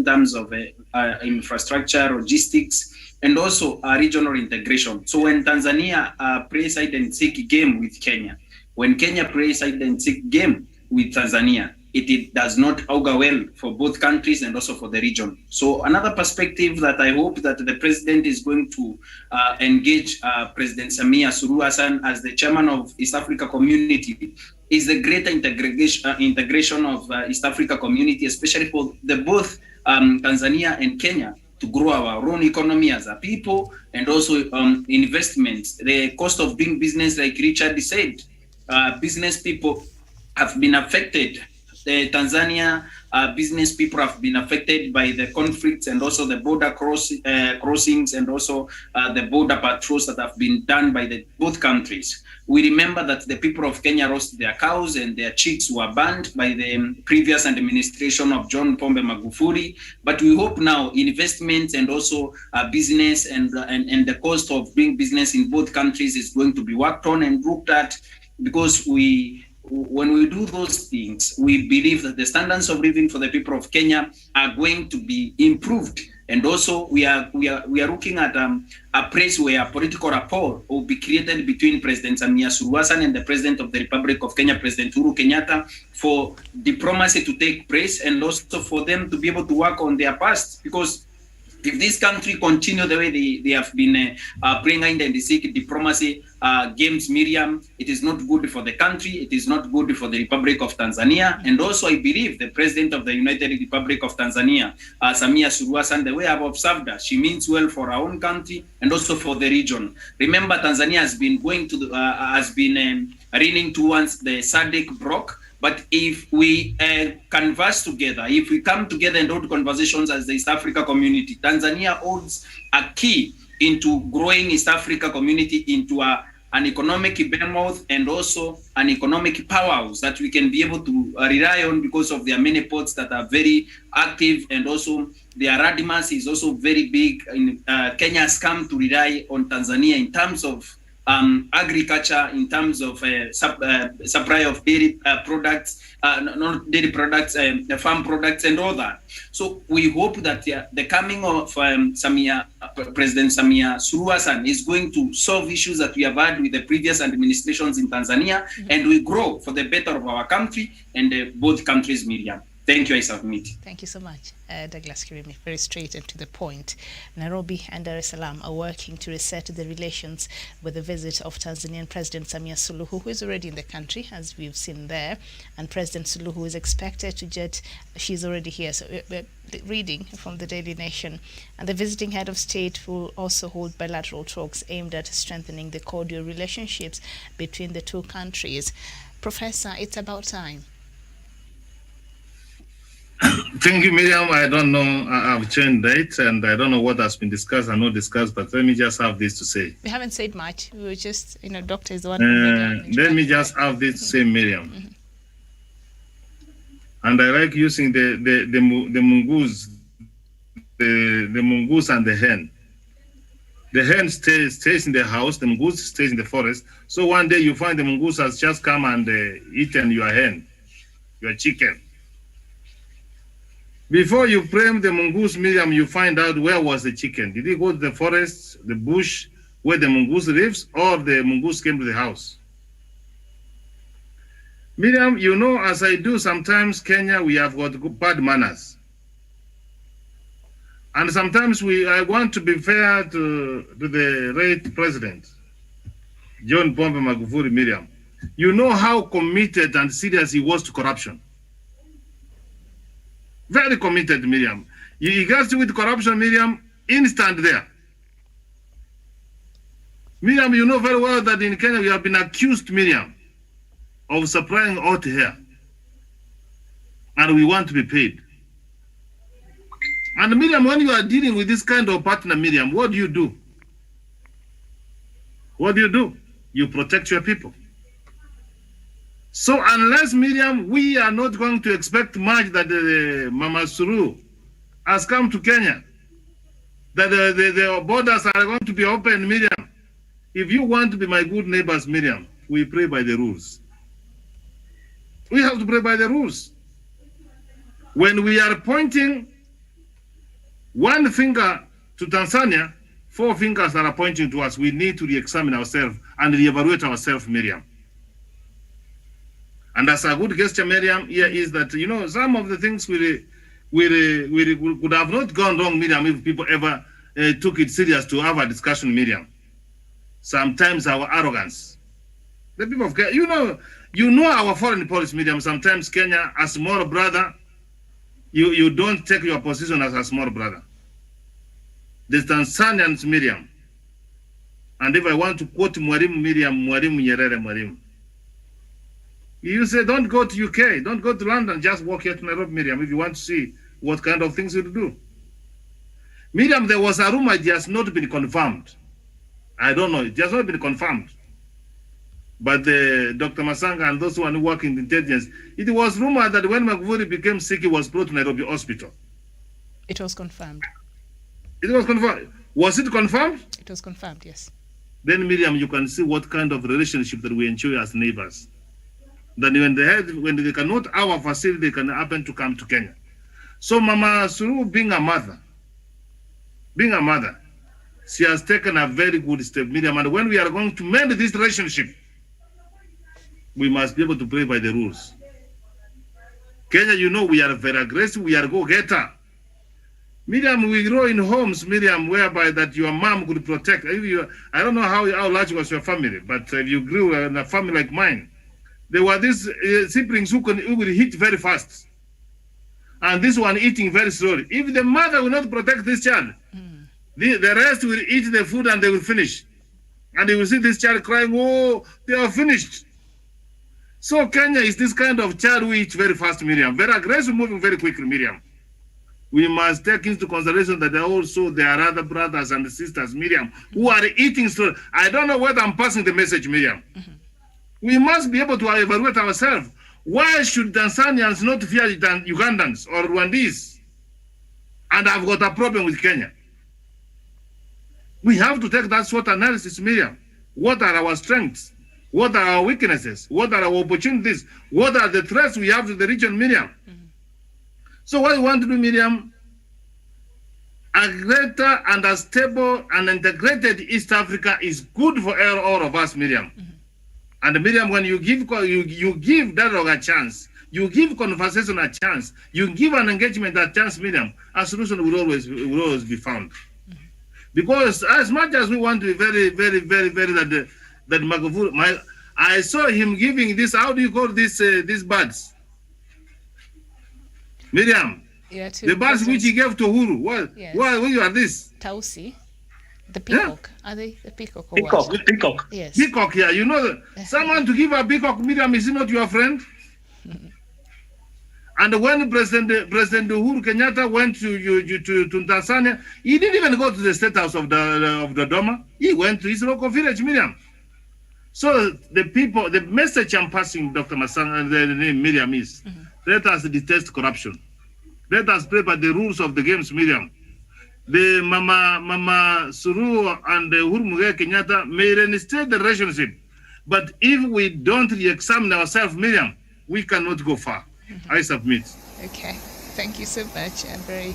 logistics, and also regional integration. So when Tanzania plays hide and seek game with Kenya, when Kenya plays hide and seek game with Tanzania, it does not augur well for both countries and also for the region. So another perspective that I hope that the president is going to engage President Samia Suluhu Hassan as the chairman of East Africa Community is the greater integration of East Africa Community, especially for the both Tanzania and Kenya, to grow our own economy as a people and also investments. The cost of doing business, like Richard said, business people have been affected. The Tanzania business people have been affected by the conflicts and also the border crossings and also the border patrols that have been done by both countries. We remember that the people of Kenya lost their cows and their chicks were banned by the previous administration of John Pombe Magufuli. But we hope now investments and also business and the cost of doing business in both countries is going to be worked on and looked at, because when we do those things, we believe that the standards of living for the people of Kenya are going to be improved. And also we are looking at a place where political rapport will be created between President Samia Suluhu Hassan and the President of the Republic of Kenya, President Uhuru Kenyatta, for diplomacy to take place and also for them to be able to work on their past. Because if this country continue the way they have been playing and seek diplomacy games, Miriam, it is not good for the country. It is not good for the Republic of Tanzania. And also, I believe the President of the United Republic of Tanzania, Samia Suluhu Hassan, the way I've observed her, she means well for our own country and also for the region. Remember, Tanzania has been going to leaning towards the SADC bloc. But if we converse together, if we come together and hold conversations as the East Africa community, Tanzania holds a key into growing East Africa community into an economic behemoth and also an economic powerhouse that we can be able to rely on because of their many ports that are very active, and also their radimans is also very big. Kenya has come to rely on Tanzania in terms of agriculture, in terms of supply of dairy products, not dairy products, farm products and all that. So we hope that the coming of President Samia Suluhu Hassan is going to solve issues that we have had with the previous administrations in Tanzania, and we grow for the better of our country and both countries, Miriam. Thank you, I submit. Thank you so much, Douglas Kirimi. Very straight and to the point. Nairobi and Dar es Salaam are working to reset the relations with the visit of Tanzanian President Samia Suluhu, who is already in the country, as we've seen there. And President Suluhu is expected to jet. She's already here. So we're reading from the Daily Nation. And the visiting head of state will also hold bilateral talks aimed at strengthening the cordial relationships between the two countries. Professor, it's about time. Thank you, Miriam. I don't know. I've changed dates and I don't know what has been discussed and not discussed, but let me just have this to say. We haven't said much. We were just, doctor is the one. Let me just have this to say, Miriam. And I like using the mongoose, the mongoose and the hen. The hen stays in the house, the mongoose stays in the forest. So one day you find the mongoose has just come and eaten your hen, your chicken. Before you frame the mongoose, Miriam, you find out where was the chicken. Did he go to the forest, the bush, where the mongoose lives, or the mongoose came to the house? Miriam, you know, as I do sometimes, Kenya, we have got bad manners. And sometimes I want to be fair to the late president, John Pombe Magufuli, Miriam. You know how committed and serious he was to corruption. Very committed, Miriam. He gets with corruption, Miriam, instant there. Miriam, you know very well that in Kenya we have been accused, Miriam, of supplying hot hair. And we want to be paid. And Miriam, when you are dealing with this kind of partner, Miriam, what do you do? What do you do? You protect your people. So unless, Miriam, we are not going to expect much that Mama Suluhu has come to Kenya, that the borders are going to be open, Miriam. If you want to be my good neighbors, Miriam, we pray by the rules. We have to pray by the rules. When we are pointing one finger to Tanzania, 4 fingers are pointing to us. We need to re-examine ourselves and re-evaluate ourselves, Miriam. And as a good gesture, Miriam, here is that, you know, some of the things we would have not gone wrong, Miriam, if people ever took it serious to have a discussion, Miriam. Sometimes our arrogance. The people of Kenya, you know our foreign policy, Miriam. Sometimes Kenya, as small brother, you don't take your position as a small brother. The Tanzanians, Miriam. And if I want to quote Mwalimu Miriam, Mwalimu Nyerere Mwalimu, you say, don't go to UK, don't go to London, just walk here to Nairobi, Miriam, if you want to see what kind of things you do. Miriam, there was a rumor, it has not been confirmed. I don't know, it has not been confirmed. But Dr. Masanga and those who work in intelligence, it was rumored that when Magufuli became sick, he was brought to Nairobi Hospital. It was confirmed. It was confirmed. Was it confirmed? It was confirmed, yes. Then, Miriam, you can see what kind of relationship that we enjoy as neighbors. That when they cannot our facility, they can happen to come to Kenya. So Mama Suluhu, being a mother, she has taken a very good step, Miriam. And when we are going to mend this relationship, we must be able to play by the rules. Kenya, you know, we are very aggressive, we are go-getter. Miriam, we grow in homes, Miriam, whereby that your mom could protect. I don't know how large was your family, but if you grew in a family like mine, there were these siblings who will hit very fast. And this one eating very slowly. If the mother will not protect this child, the rest will eat the food and they will finish. And they will see this child crying, oh, they are finished. So Kenya is this kind of child who eats very fast, Miriam. Very aggressive, moving very quickly, Miriam. We must take into consideration that there are other brothers and sisters, Miriam, who are eating slowly. I don't know whether I'm passing the message, Miriam. We must be able to evaluate ourselves. Why should Tanzanians not fear Ugandans or Rwandese? And I've got a problem with Kenya. We have to take that sort of analysis, Miriam. What are our strengths? What are our weaknesses? What are our opportunities? What are the threats we have to the region, Miriam? So what we want to do, Miriam, a greater and a stable and integrated East Africa is good for all of us, Miriam. And Miriam, when you give dialogue a chance, you give conversation a chance, you give an engagement a chance, Miriam, a solution will always be found. Because as much as we want to be very, very, very, very that Magufuli, I saw him giving this. How do you call these birds? Miriam, the birds which he gave to Uhuru. What? Yes. What are this? Tausi. The peacock. Yeah. Are they the peacock or what? Peacock. Yes. Peacock, yeah. You know, someone to give a peacock, Miriam, is he not your friend? And when President Uhuru Kenyatta went to Tanzania, he didn't even go to the state house of Dodoma. He went to his local village, Miriam. So the message I'm passing, Dr. Masanga, the name Miriam is, let us detest corruption. Let us play by the rules of the games, Miriam. the Mama Suluhu and Uhuru Kenyatta may reinstate the relationship. But if we don't re-examine ourselves, Miriam, we cannot go far. I submit. Okay, thank you so much. Very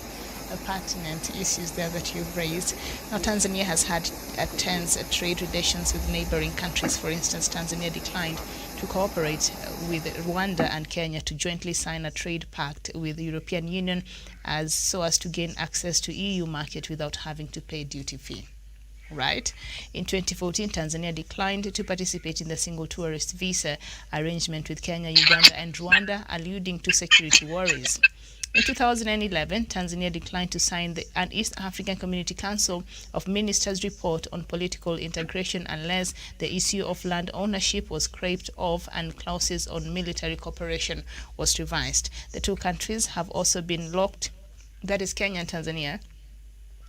pertinent issues there that you've raised. Now, Tanzania has had tense trade relations with neighboring countries. For instance, Tanzania declined to cooperate with Rwanda and Kenya to jointly sign a trade pact with the European Union so as to gain access to EU market without having to pay duty fee. Right. In 2014, Tanzania declined to participate in the single tourist visa arrangement with Kenya, Uganda, and Rwanda, alluding to security worries. In 2011, Tanzania declined to sign an East African Community Council of Ministers report on political integration unless the issue of land ownership was scraped off and clauses on military cooperation was revised. The two countries have also been locked, that is Kenya and Tanzania,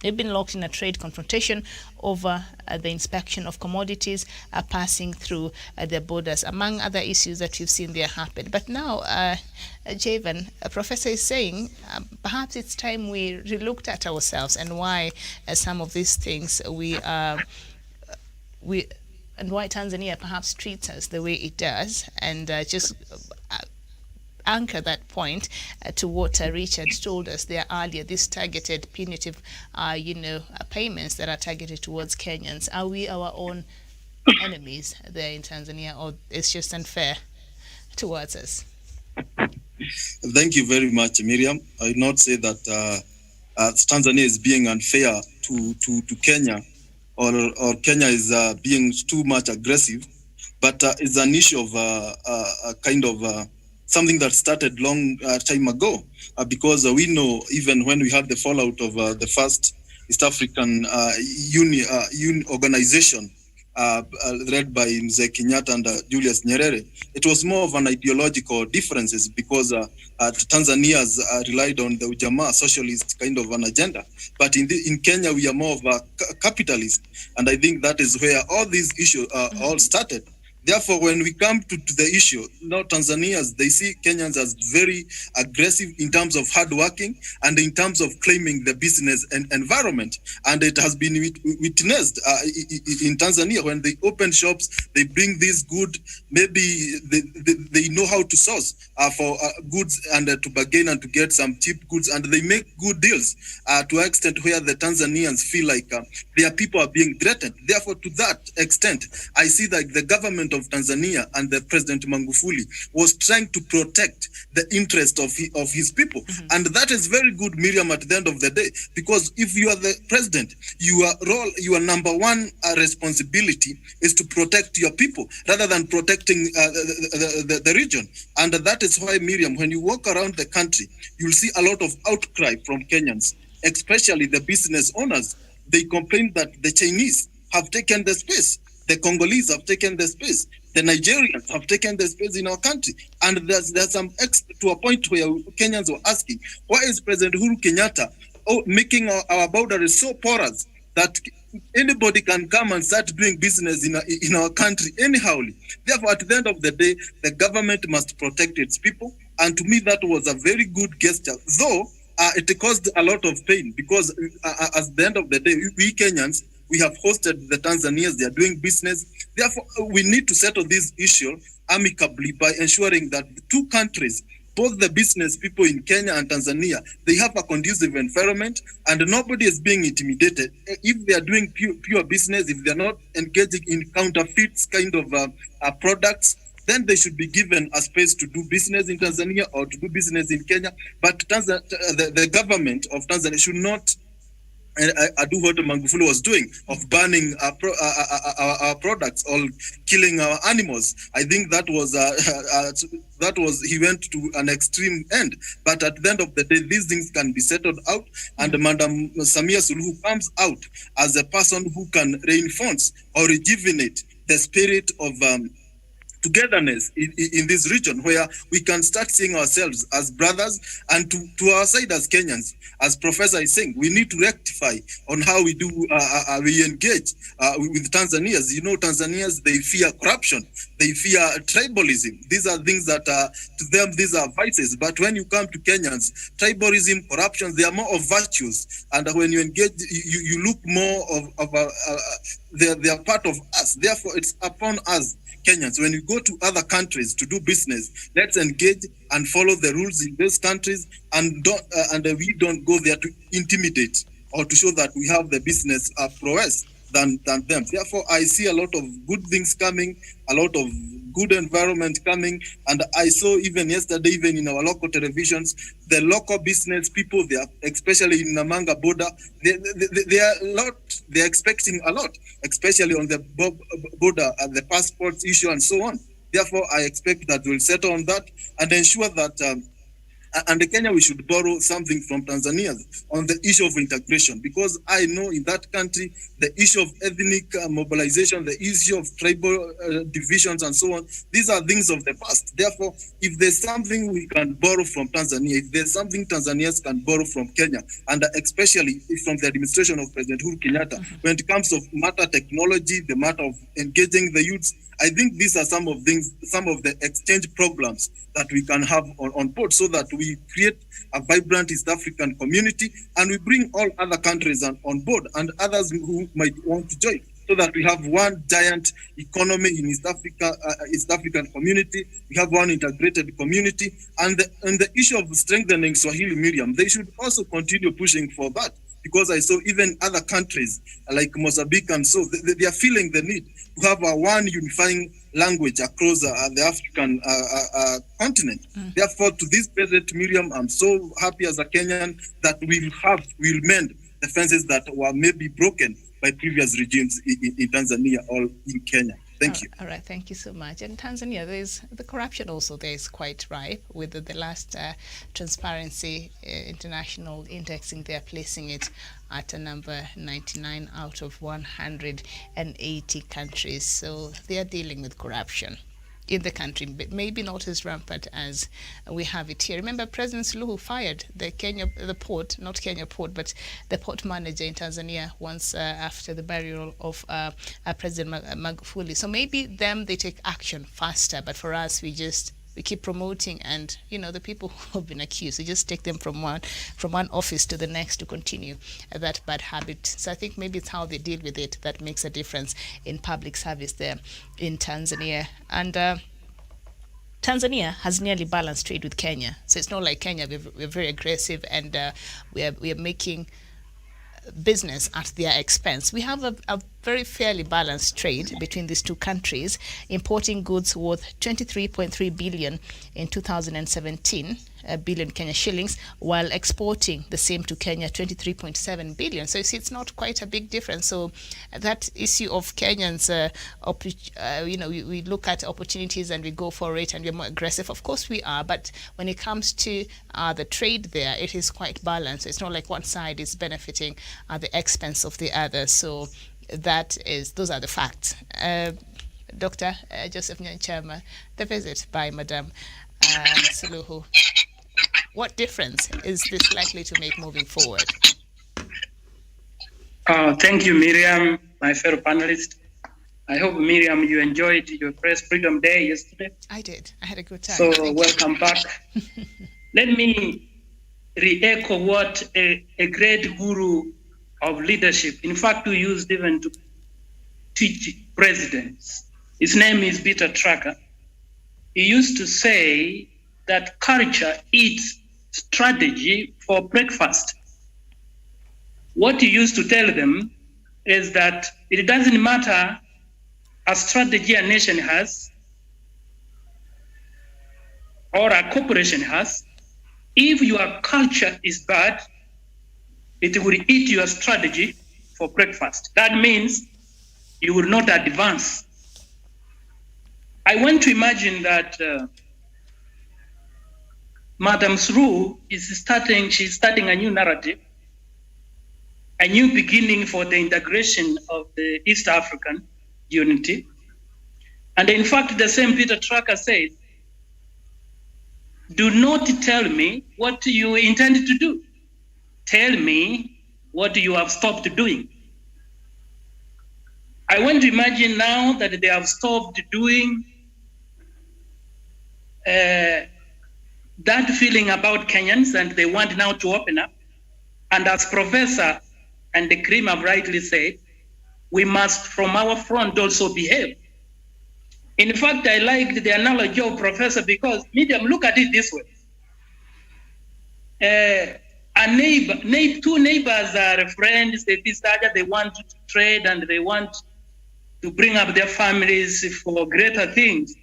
they've been locked in a trade confrontation over the inspection of commodities passing through their borders, among other issues that you've seen there happen. But now, Javan, a professor is saying perhaps it's time we relooked at ourselves and why some of these things and why Tanzania perhaps treats us the way it does, and just anchor that point to what Richard told us there earlier, these targeted punitive, payments that are targeted towards Kenyans. Are we our own enemies there in Tanzania, or it's just unfair towards us? Thank you very much, Miriam. I would not say that Tanzania is being unfair to Kenya, or Kenya is being too much aggressive, but it's an issue of a kind of something that started long time ago, because we know even when we had the fallout of the first East African organization led by Mzee Kenyatta and Julius Nyerere, it was more of an ideological differences because Tanzanians relied on the Ujamaa socialist kind of an agenda. But in Kenya, we are more of a capitalist. And I think that is where all these issues all started. Therefore, when we come to the issue, now Tanzanians, they see Kenyans as very aggressive in terms of hardworking and in terms of claiming the business environment. And it has been witnessed in Tanzania when they open shops, they bring this good, maybe they know how to source for goods and to bargain and to get some cheap goods, and they make good deals to an extent where the Tanzanians feel like their people are being threatened. Therefore, to that extent, I see that the government of Tanzania and the President Magufuli was trying to protect the interest of his people. Mm-hmm. And that is very good, Miriam, at the end of the day, because if you are the president, your number one responsibility is to protect your people rather than protecting the region. And that is why, Miriam, when you walk around the country, you'll see a lot of outcry from Kenyans, especially the business owners. They complain that the Chinese have taken the space. The Congolese have taken the space. The Nigerians have taken the space in our country. And there's some to a point where Kenyans were asking, why is President Uhuru Kenyatta making our boundaries so porous that anybody can come and start doing business in our country anyhow? Therefore, at the end of the day, the government must protect its people. And to me, that was a very good gesture, though it caused a lot of pain, because at the end of the day, we Kenyans, we have hosted the Tanzanians, they are doing business. Therefore, we need to settle this issue amicably by ensuring that the two countries, both the business people in Kenya and Tanzania, they have a conducive environment and nobody is being intimidated. If they are doing pure business, if they're not engaging in counterfeits kind of products, then they should be given a space to do business in Tanzania or to do business in Kenya. But the government of Tanzania should not do what Magufuli was doing of banning our products or killing our animals. I think that was he went to an extreme end. But at the end of the day, these things can be settled out, and Madam Samia Suluhu comes out as a person who can reinforce or rejuvenate the spirit of togetherness in this region, where we can start seeing ourselves as brothers, and to our side as Kenyans, as Professor is saying, we need to rectify on how we do we engage with Tanzanians. You know, Tanzanians, they fear corruption. They fear tribalism. These are things that to them, these are vices. But when you come to Kenyans, tribalism, corruption, they are more of virtues. And when you engage, you look more of they are part of us. Therefore, it's upon us, Kenyans. When you go to other countries to do business, let's engage and follow the rules in those countries, and we don't go there to intimidate or to show that we have the business prowess than them. Therefore, I see a lot of good things coming, a lot of good environment coming. And I saw even yesterday, even in our local televisions, the local business people, they are, especially in Namanga border, they are a lot, they're expecting a lot, especially on the border and the passports issue and so on. Therefore, I expect that we'll settle on that and ensure that and in Kenya, we should borrow something from Tanzania on the issue of integration, because I know in that country, the issue of ethnic mobilization, the issue of tribal divisions and so on, these are things of the past. Therefore, if there's something we can borrow from Tanzania, if there's something Tanzanians can borrow from Kenya, and especially from the administration of President Uhuru Kenyatta, when it comes to matter technology, the matter of engaging the youths, I think these are some of the exchange programs that we can have on board, so that we create a vibrant East African community and we bring all other countries on board and others who might want to join, so that we have one giant economy in East Africa, East African community. We have one integrated community, and the issue of strengthening Swahili medium, they should also continue pushing for that, because I saw even other countries like Mozambique and so they are feeling the need to have one unifying language across the African continent. Therefore, to this present medium, I'm so happy as a Kenyan that we'll mend the fences that were maybe broken by previous regimes in Tanzania or in Kenya. Thank you. All right, thank you so much. In Tanzania, there's the corruption also there is quite ripe, with the last Transparency International indexing, they're placing it at a number 99 out of 180 countries. So they are dealing with corruption in the country, but maybe not as rampant as we have it here. Remember, President Suluhu fired the port manager in Tanzania once after the burial of President Magufuli. So maybe they take action faster, but for us, we keep promoting, and the people who have been accused, we just take them from one office to the next to continue that bad habit. So I think maybe it's how they deal with it that makes a difference in public service there in Tanzania. And Tanzania has nearly balanced trade with Kenya, so it's not like Kenya. We're very aggressive, and we are making business at their expense. We have a very fairly balanced trade between these two countries, importing goods worth 23.3 billion in 2017 billion Kenya shillings, while exporting the same to Kenya, 23.7 billion. So you see, it's not quite a big difference. So that issue of Kenyans, we look at opportunities and we go for it and we're more aggressive. Of course we are, but when it comes to the trade there, it is quite balanced. So it's not like one side is benefiting at the expense of the other. So those are the facts. Dr. Joseph Nyanchama, the visit by Madam Suluhu, what difference is this likely to make moving forward? Thank you, Miriam, my fellow panelist. I hope, Miriam, you enjoyed your Press Freedom Day yesterday. I did. I had a good time. So welcome back. Let me re-echo what a great guru of leadership, in fact, we used even to teach presidents. His name is Peter Tracker. He used to say that culture eats strategy for breakfast. What he used to tell them is that it doesn't matter a strategy a nation has or a corporation has, if your culture is bad, it will eat your strategy for breakfast. That means you will not advance. I want to imagine that Madam Suluhu she's starting a new narrative, a new beginning for the integration of the East African unity. And in fact, the same Peter Tracker said, do not tell me what you intend to do. Tell me what you have stopped doing. I want to imagine now that they have stopped doing that feeling about Kenyans, and they want now to open up. And as Professor and the Cream have rightly said, we must, from our front, also behave. In fact, I liked the analogy of Professor because, medium, look at it this way. Two neighbors are friends, they want to trade and they want to bring up their families for greater things.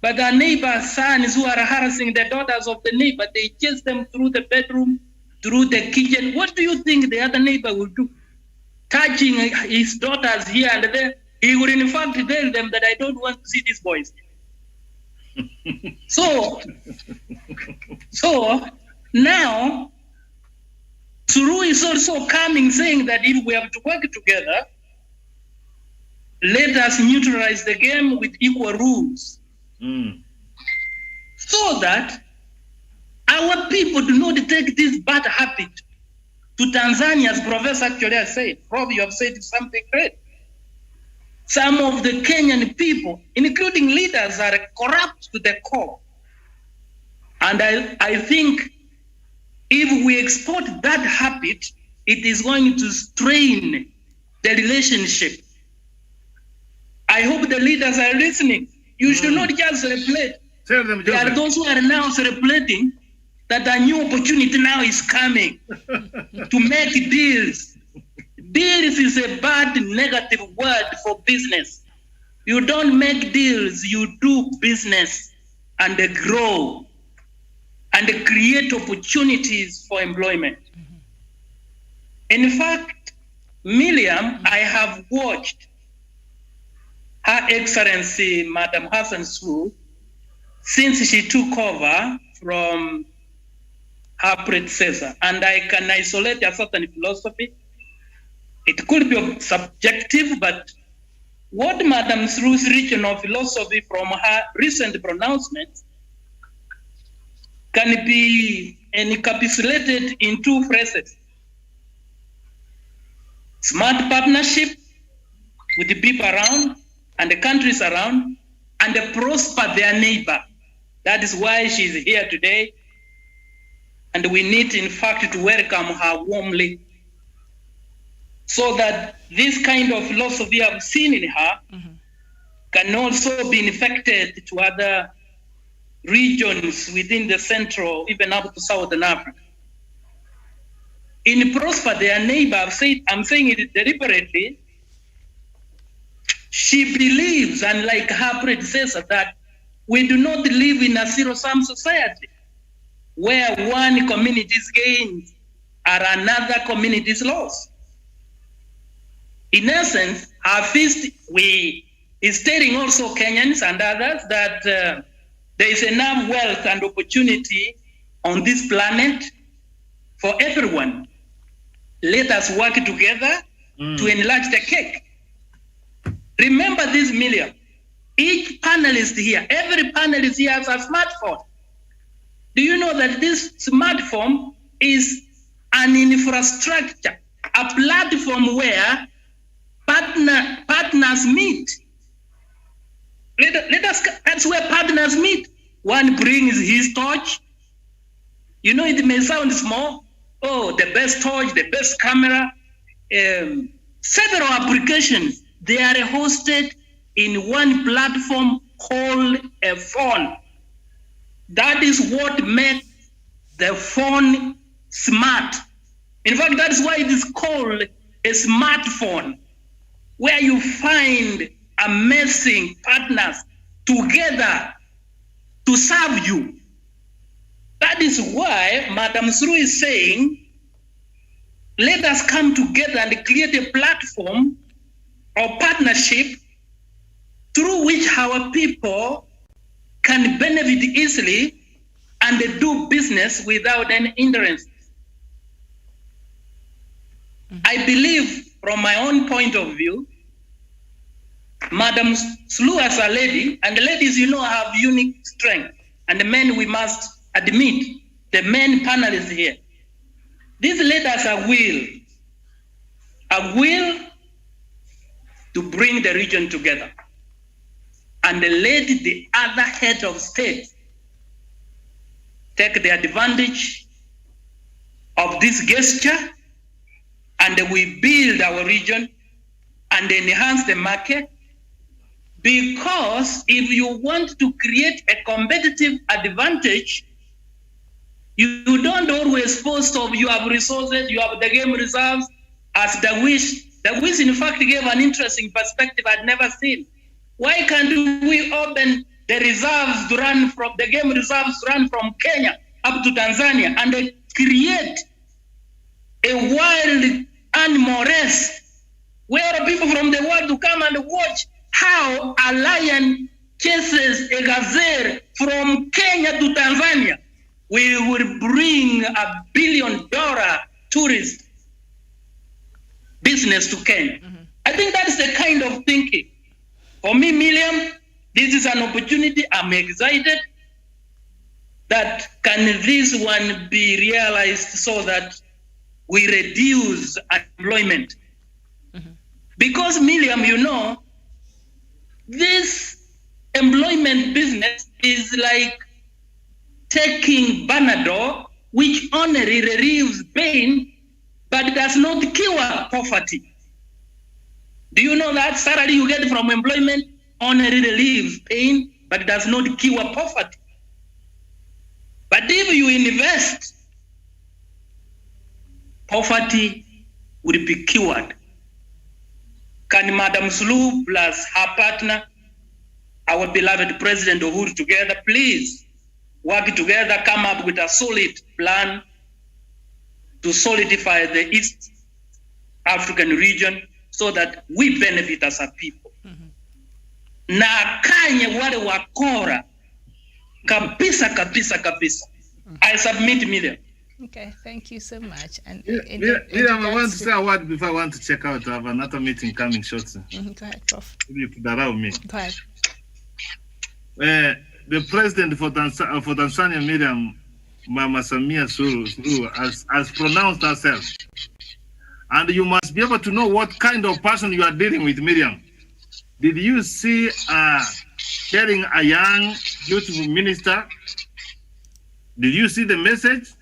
But our neighbors' sons who are harassing the daughters of the neighbor, they chase them through the bedroom, through the kitchen. What do you think the other neighbor will do? Touching his daughters here and there, he would in fact tell them that I don't want to see these boys. So now, Suluhu is also coming saying that if we have to work together, let us neutralize the game with equal rules. So that our people do not take this bad habit to Tanzania, as Professor actually has said. Probably you have said something great. Some of the Kenyan people, including leaders, are corrupt to the core. And I think if we export that habit, it is going to strain the relationship. I hope the leaders are listening. You should not just celebrate. There are those who are now celebrating that a new opportunity now is coming to make deals. Deals is a bad negative word for business. You don't make deals, you do business and grow and create opportunities for employment. In fact, Miriam, I have watched Her Excellency Madam Hassan Suluhu since she took over from her predecessor, and I can isolate a certain philosophy. It could be subjective, but what Madam Suluhu's regional philosophy from her recent pronouncements can be encapsulated in two phrases: smart partnership with the people around and the countries around, and prosper their neighbor. That is why she's here today. And we need, in fact, to welcome her warmly, so that this kind of philosophy I've seen in her can also be infected to other regions within the Central, even up to Southern Africa. In prosper their neighbor, I'm saying it deliberately, she believes, unlike her predecessor, that we do not live in a zero-sum society where one community's gains are another community's loss. In essence, her feast is telling also Kenyans and others that there is enough wealth and opportunity on this planet for everyone. Let us work together to enlarge the cake. Remember this, Miriam. Each panelist here, every panelist here has a smartphone. Do you know that this smartphone is an infrastructure, a platform where partners meet? That's where partners meet. One brings his torch. You know, it may sound small. Oh, the best torch, the best camera. Several applications, they are hosted in one platform called a phone. That is what makes the phone smart. In fact, that's why it is called a smartphone, where you find amazing partners together to serve you. That is why Madam Suluhu is saying, let us come together and create a platform or partnership through which our people can benefit easily and do business without any hindrance. I believe, from my own point of view, Madam Suluhu as a lady, and the ladies, you know, have unique strength, and the men, we must admit, the men panelists here, these leaders are will to bring the region together and lead the other head of state take the advantage of this gesture and we build our region and enhance the market. Because if you want to create a competitive advantage, you don't always post of you have resources, you have the game reserves, as Dawish. Dawish, in fact, gave an interesting perspective I'd never seen. Why can't we open the reserves to run from the game reserves to run from Kenya up to Tanzania and create a wild animal race where people from the world to come and watch how a lion chases a gazelle from Kenya to Tanzania? We will bring $1 billion tourist business to Kenya. I think that's the kind of thinking. For me, Miriam, this is an opportunity. I'm excited that can this one be realized so that we reduce unemployment. Because Miriam, you know, this employment business is like taking Panadol, which only relieves pain, but does not cure poverty. Do you know that salary you get from employment only relieves pain, but does not cure poverty? But if you invest, poverty will be cured. Can Madam Suluhu plus her partner, our beloved President Uhuru, together, please work together, come up with a solid plan to solidify the East African region so that we benefit as a people. Na kanye wale wakora kabisa kabisa kabisa. I submit, Miriam. Okay, thank you so much. And Miriam, I want to say a word before I want to check out. I have another meeting coming shortly. Go ahead, Prof. If you could allow me. Go ahead. The president for Tanzania, Miriam, Mama Samia Suluhu, has pronounced herself. And you must be able to know what kind of person you are dealing with, Miriam. Did you see hearing a young, beautiful minister? Did you see the message?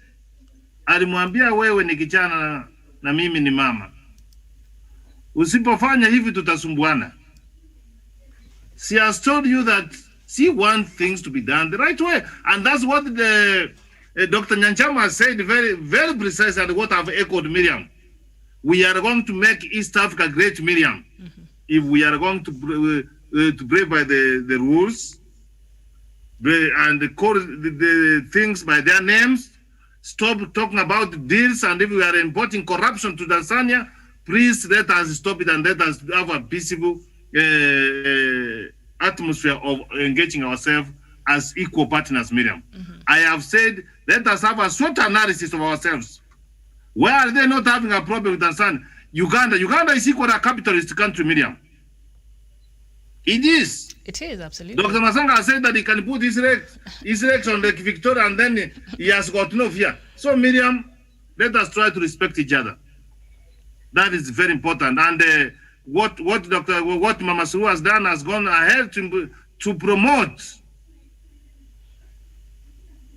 Alimwambia wewe ni kijana na mimi ni mama. Usipofanya hivi tutasumbuana. She has told you that she wants things to be done the right way. And that's what the Dr. Nyanchama said very, very precise, and what I've echoed, Miriam. We are going to make East Africa great, Miriam. If we are going to play by the rules and call the things by their names, stop talking about deals, and if we are importing corruption to Tanzania, please let us stop it and let us have a peaceful atmosphere of engaging ourselves as equal partners, Miriam. I have said, let us have a SWOT analysis of ourselves. Why are they not having a problem with Tanzania? Uganda is equal to a capitalist country, Miriam. It is. It is, absolutely. Dr. Masanga said that he can put his legs on Lake Victoria and then he has got no fear. So, Miriam, let us try to respect each other. That is very important. And what Mama Suluhu has done has gone ahead to promote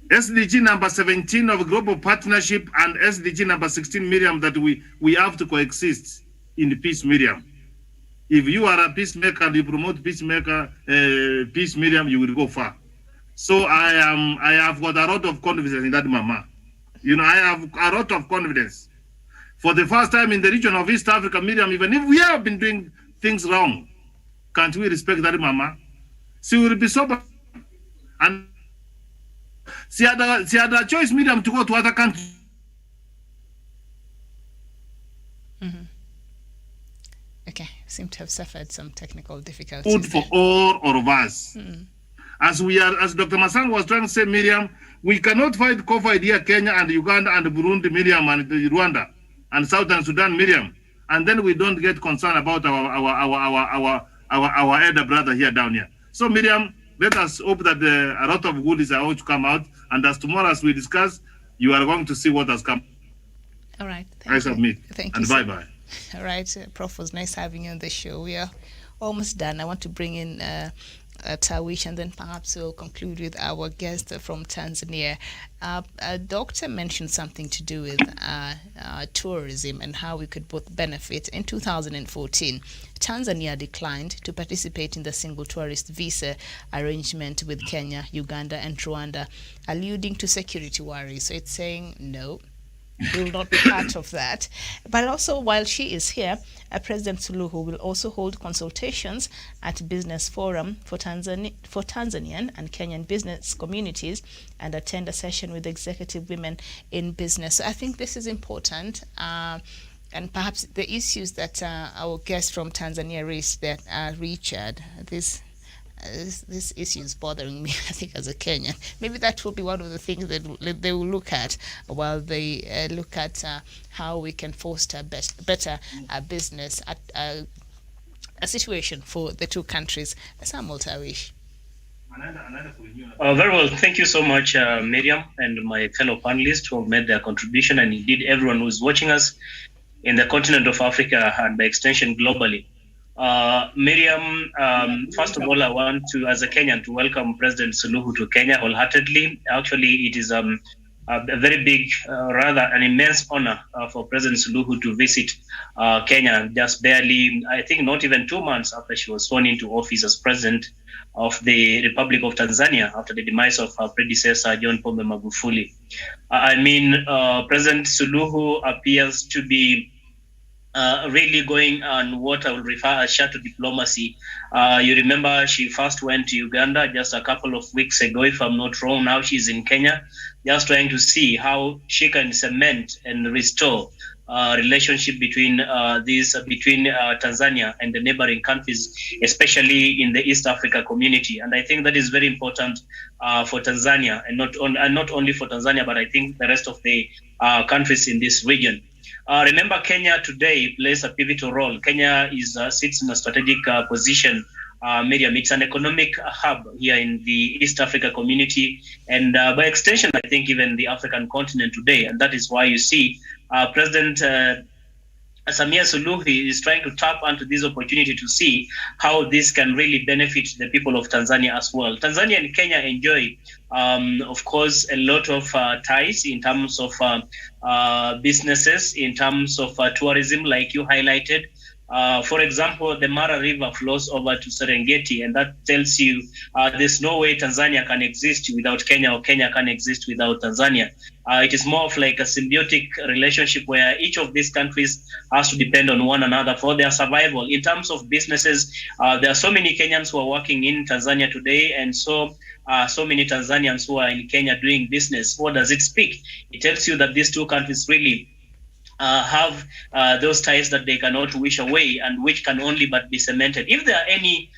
SDG number 17 of global partnership and SDG number 16, Miriam, that we have to coexist in the peace, Miriam. If you are a peacemaker and you promote peace, Miriam, you will go far. So I have got a lot of confidence in that, Mama. You know, I have a lot of confidence. For the first time in the region of East Africa, Miriam, even if we have been doing things wrong, can't we respect that, Mama? She will be sober. And she had a choice, Miriam, to go to other countries. Okay, seem to have suffered some technical difficulties. Food for all of us. As Dr. Masang was trying to say, Miriam, we cannot fight COVID here, Kenya and Uganda and Burundi, Miriam, and Rwanda and Southern Sudan, Miriam, and then we don't get concerned about our elder brother here down here. So, Miriam, let us hope that a lot of goodies are going to come out, and as tomorrow, as we discuss, you are going to see what has come. All right. I submit. Thank you. And bye-bye. All right, Prof, was nice having you on the show. We are almost done. I want to bring in Tawish, and then perhaps we'll conclude with our guest from Tanzania. Doctor mentioned something to do with tourism and how we could both benefit. In 2014, Tanzania declined to participate in the single tourist visa arrangement with Kenya, Uganda, and Rwanda, alluding to security worries. So it's saying no, we will not be part of that. But also, while she is here, President Suluhu will also hold consultations at Business Forum for Tanzanian and Kenyan business communities and attend a session with executive women in business. So I think this is important. And perhaps the issues that our guest from Tanzania raised, that Richard, this issue is bothering me, I think, as a Kenyan. Maybe that will be one of the things that they will look at while they look at how we can foster better business, a situation for the two countries. Samuel Tawish. Very well. Thank you so much, Miriam, and my fellow panelists who have made their contribution, and indeed everyone who is watching us in the continent of Africa and by extension globally. Miriam, first of all, I want to, as a Kenyan, to welcome President Suluhu to Kenya wholeheartedly. Actually, it is a very big, rather an immense honor for President Suluhu to visit Kenya just barely, I think not even 2 months after she was sworn into office as President of the Republic of Tanzania after the demise of her predecessor, John Pombe Magufuli. President Suluhu appears to be really going on what I will refer as shadow diplomacy. You remember she first went to Uganda just a couple of weeks ago, if I'm not wrong. Now she's in Kenya, just trying to see how she can cement and restore relationship between Tanzania and the neighboring countries, especially in the East Africa community. And I think that is very important for Tanzania, and not only for Tanzania, but I think the rest of the countries in this region. Remember, Kenya today plays a pivotal role. Kenya sits in a strategic position. Miriam, it's an economic hub here in the East Africa community, and by extension, I think even the African continent today. And that is why you see President Samia Suluhu is trying to tap onto this opportunity to see how this can really benefit the people of Tanzania as well. Tanzania and Kenya enjoy, of course, a lot of ties in terms of businesses, in terms of tourism, like you highlighted. For example, the Mara River flows over to Serengeti, and that tells you there's no way Tanzania can exist without Kenya, or Kenya can exist without Tanzania. It is more of like a symbiotic relationship where each of these countries has to depend on one another for their survival. In terms of businesses, there are so many Kenyans who are working in Tanzania today, and so many Tanzanians who are in Kenya doing business. What does it speak? It tells you that these two countries really have those ties that they cannot wish away, and which can only but be cemented. If there are any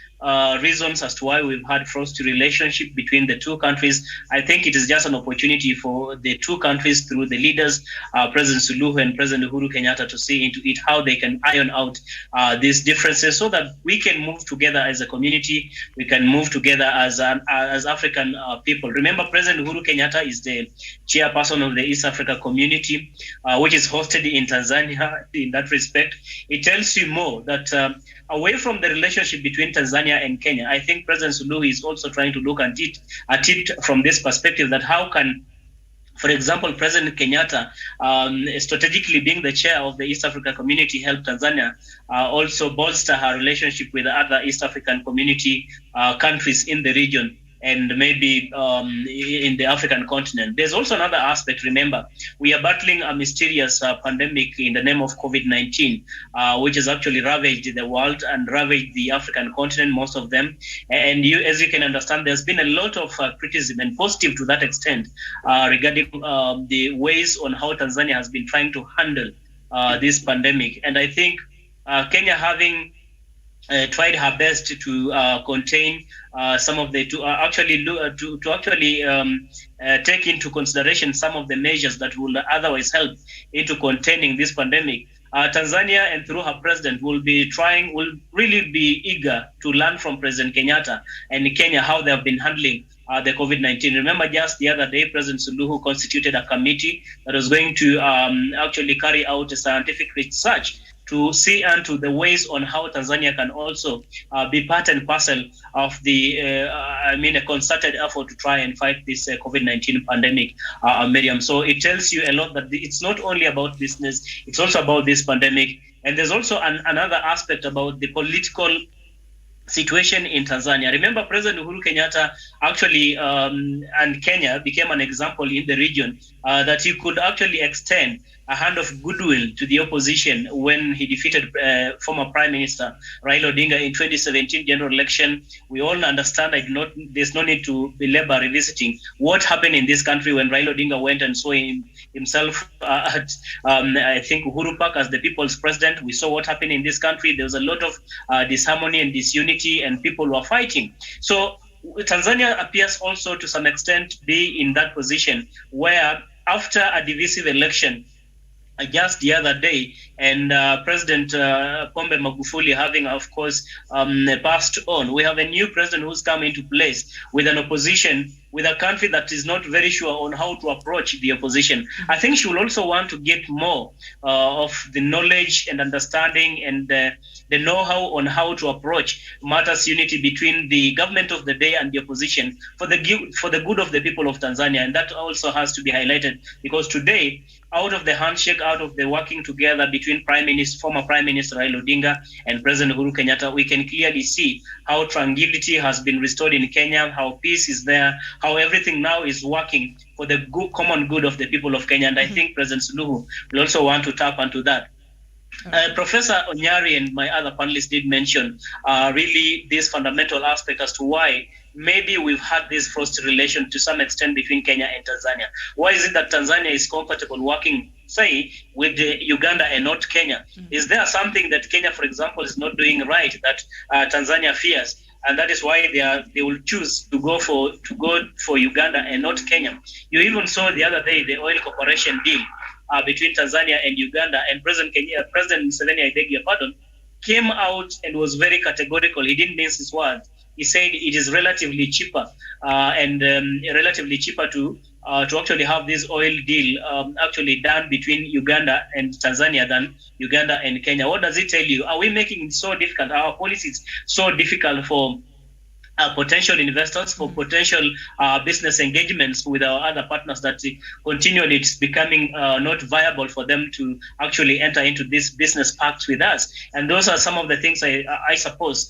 reasons as to why we've had frosty relationship between the two countries, I think it is just an opportunity for the two countries, through the leaders, President Suluhu and President Uhuru Kenyatta, to see into it how they can iron out these differences, so that we can move together as a community, we can move together as African people. Remember, President Uhuru Kenyatta is the chairperson of the East Africa community, which is hosted in Tanzania. In that respect, it tells you more that away from the relationship between Tanzania and Kenya, I think President Suluhu is also trying to look at it from this perspective, that how can, for example, President Kenyatta, strategically being the chair of the East Africa community, help Tanzania also bolster her relationship with other East African community countries in the region, and maybe in the African continent. There's also another aspect. Remember, we are battling a mysterious pandemic in the name of COVID-19, which has actually ravaged the world and ravaged the African continent, most of them. And as you can understand, there's been a lot of criticism, and positive to that extent, regarding the ways on how Tanzania has been trying to handle this pandemic. And I think Kenya, having tried her best to contain some of the take into consideration some of the measures that will otherwise help into containing this pandemic. Tanzania, and through her president, will really be eager to learn from President Kenyatta and Kenya how they have been handling the COVID-19. Remember, just the other day, President Suluhu constituted a committee that was going to actually carry out a scientific research to see into the ways on how Tanzania can also be part and parcel of the, a concerted effort to try and fight this COVID-19 pandemic, Miriam. So it tells you a lot that it's not only about business, it's also about this pandemic. And there's also another aspect about the political situation in Tanzania. Remember, President Uhuru Kenyatta actually and Kenya became an example in the region that he could actually extend a hand of goodwill to the opposition when he defeated former Prime Minister Raila Odinga in 2017 general election. We all understand. There's no need to belabor revisiting what happened in this country when Raila Odinga went and saw himself at, I think, Uhuru Park as the people's president. We saw what happened in this country. There was a lot of disharmony and disunity, and people were fighting. So Tanzania appears also to some extent be in that position where after a divisive election, just the other day, and President Pombe Magufuli having, of course, passed on, we have a new president who's come into place with an opposition, with a country that is not very sure on how to approach the opposition. I think she will also want to get more of the knowledge and understanding and the know-how on how to approach matters unity between the government of the day and the opposition for the good of the people of Tanzania. And that also has to be highlighted, because today, out of the handshake, out of the working together between former Prime Minister Raila Odinga and President Uhuru Kenyatta, we can clearly see how tranquility has been restored in Kenya, how peace is there, how everything now is working for the common good of the people of Kenya. And I think President Suluhu will also want to tap into that. Professor Onyari and my other panelists did mention really this fundamental aspect as to why maybe we've had this frosty relation to some extent between Kenya and Tanzania. Why is it that Tanzania is comfortable working, say, with Uganda and not Kenya? Is there something that Kenya, for example, is not doing right that Tanzania fears? And that is why they will choose to go for Uganda and not Kenya. You even saw the other day the oil corporation deal between Tanzania and Uganda, and President Museveni, I beg your pardon, came out and was very categorical. He didn't mince his words. He said it is relatively cheaper to actually have this oil deal actually done between Uganda and Tanzania than Uganda and Kenya. What does it tell you? Are we making it so difficult? Our policies so difficult for potential investors, for potential business engagements with our other partners, that continually it's becoming not viable for them to actually enter into this business pacts with us. And those are some of the things I suppose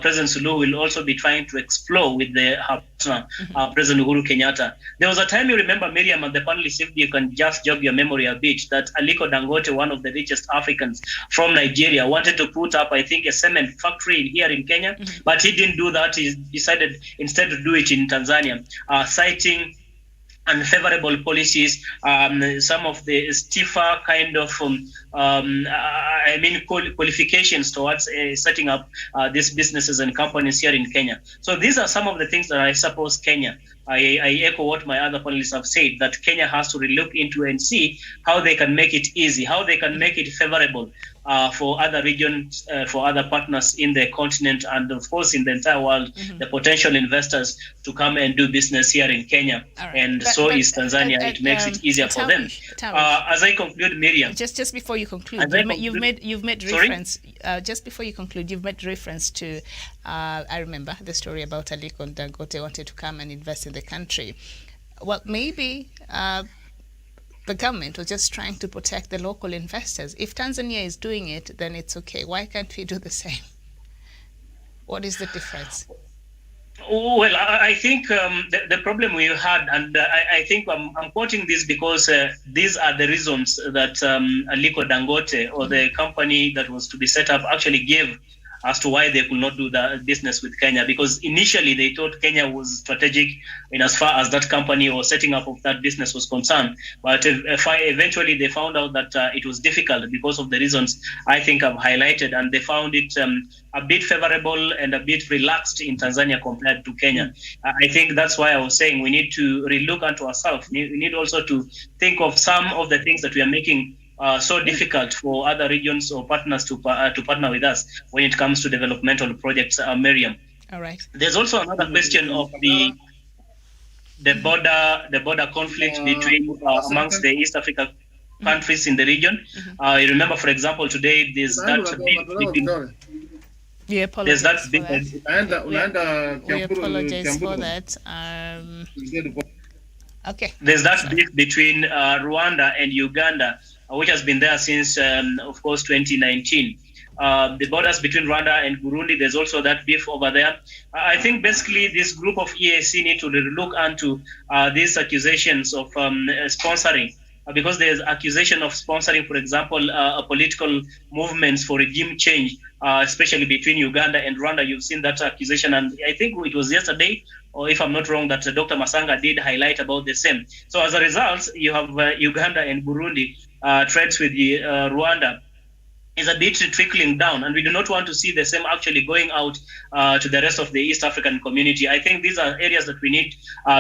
President Suluhu will also be trying to explore with her partner, President Uhuru Kenyatta. There was a time, you remember, Miriam and the panelists, if you can just jog your memory a bit, that Aliko Dangote, one of the richest Africans from Nigeria, wanted to put up, I think, a cement factory here in Kenya, but he didn't do that. He decided instead to do it in Tanzania, citing unfavorable policies, some of the stiffer kind of qualifications towards setting up these businesses and companies here in Kenya. So these are some of the things that I suppose Kenya, I echo what my other panelists have said, that Kenya has to look into and see how they can make it easy, how they can make it favorable for other regions, for other partners in the continent, and of course in the entire world, the potential investors to come and do business here in Kenya. Right. And but is Tanzania. It makes it easier for them. As I conclude, Miriam. Just before you conclude, you've made reference. Just before you conclude, you've made reference to. I remember the story about Aliko Dangote wanted to come and invest in the country. Well, maybe the government was just trying to protect the local investors. If Tanzania is doing it, then it's okay. Why can't we do the same? What is the difference? Well, I think the problem we had, and I think I'm quoting this because these are the reasons that Aliko Dangote, or the company that was to be set up, actually gave as to why they could not do the business with Kenya. Because initially they thought Kenya was strategic in as far as that company or setting up of that business was concerned. But eventually they found out that it was difficult because of the reasons I think I've highlighted, and they found it a bit favorable and a bit relaxed in Tanzania compared to Kenya. I think that's why I was saying we need to relook unto ourselves. We need also to think of some of the things that we are making so difficult for other regions or partners to partner with us when it comes to developmental projects, Miriam. All right. There's also another question of the border conflict between amongst the East Africa. countries in the region. You remember, for example, today there's that we apologize for that. We apologize for that. Okay. There's that beef between Rwanda and Uganda, which has been there since, of course, 2019. The borders between Rwanda and Burundi, there's also that beef over there. I think basically this group of EAC need to look into these accusations of sponsoring, because there's accusation of sponsoring, for example, political movements for regime change, especially between Uganda and Rwanda. You've seen that accusation, and I think it was yesterday, or if I'm not wrong, that Dr. Masanga did highlight about the same. So as a result, you have Uganda and Burundi threats with Rwanda is a bit trickling down, and we do not want to see the same actually going out to the rest of the East African community. I think these are areas that we need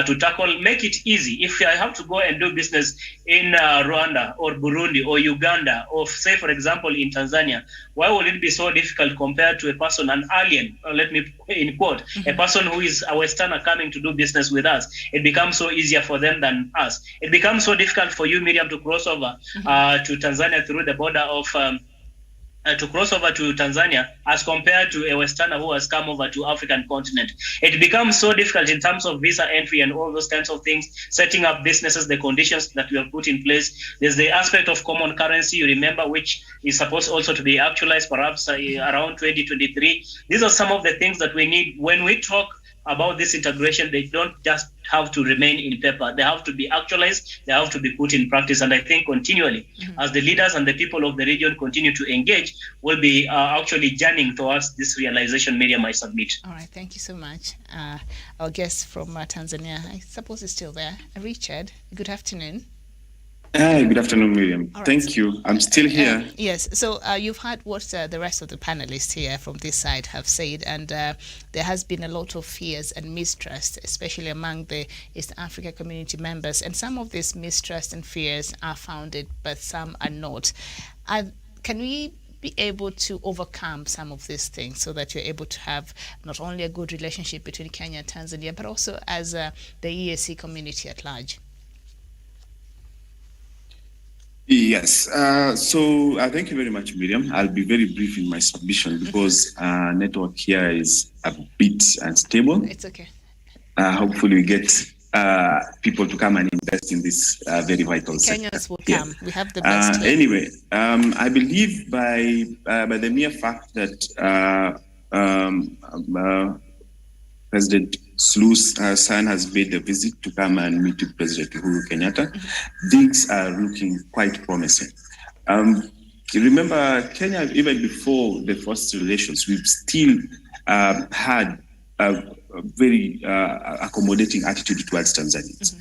to tackle. Make it easy. If I have to go and do business in Rwanda or Burundi or Uganda, or say, for example, in Tanzania, why will it be so difficult compared to a person, an alien, let me in quote, a person who is a Westerner coming to do business with us? It becomes so easier for them than us. It becomes so difficult for you, Miriam, to cross over to Tanzania through the border of to cross over to Tanzania as compared to a Westerner who has come over to African continent. It becomes so difficult in terms of visa entry and all those kinds of things, setting up businesses, the conditions that we have put in place. There's the aspect of common currency, you remember, which is supposed also to be actualized perhaps around 2023. These are some of the things that we need. When we talk about this integration, they don't just have to remain in paper. They have to be actualized. They have to be put in practice. And I think continually, as the leaders and the people of the region continue to engage, we'll be actually journeying towards this realization. Miriam, I submit. All right. Thank you so much. Our guest from Tanzania, I suppose is still there. Richard, good afternoon. Hi, good afternoon, Miriam. Right. Thank you. I'm still here. Yes. So you've heard what the rest of the panelists here from this side have said, and there has been a lot of fears and mistrust, especially among the East Africa community members. And some of these mistrust and fears are founded, but some are not. Can we be able to overcome some of these things so that you're able to have not only a good relationship between Kenya and Tanzania, but also as the EAC community at large? Yes. So thank you very much, Miriam. I'll be very brief in my submission because network here is a bit unstable. It's okay. Hopefully we get people to come and invest in this very vital sector. Kenyans will come. We have the best. Anyway, I believe by the mere fact that President Suluhu's son has made a visit to come and meet with President Uhuru Kenyatta, things are looking quite promising. Remember, Kenya, even before the first relations, we've still had a very accommodating attitude towards Tanzanians.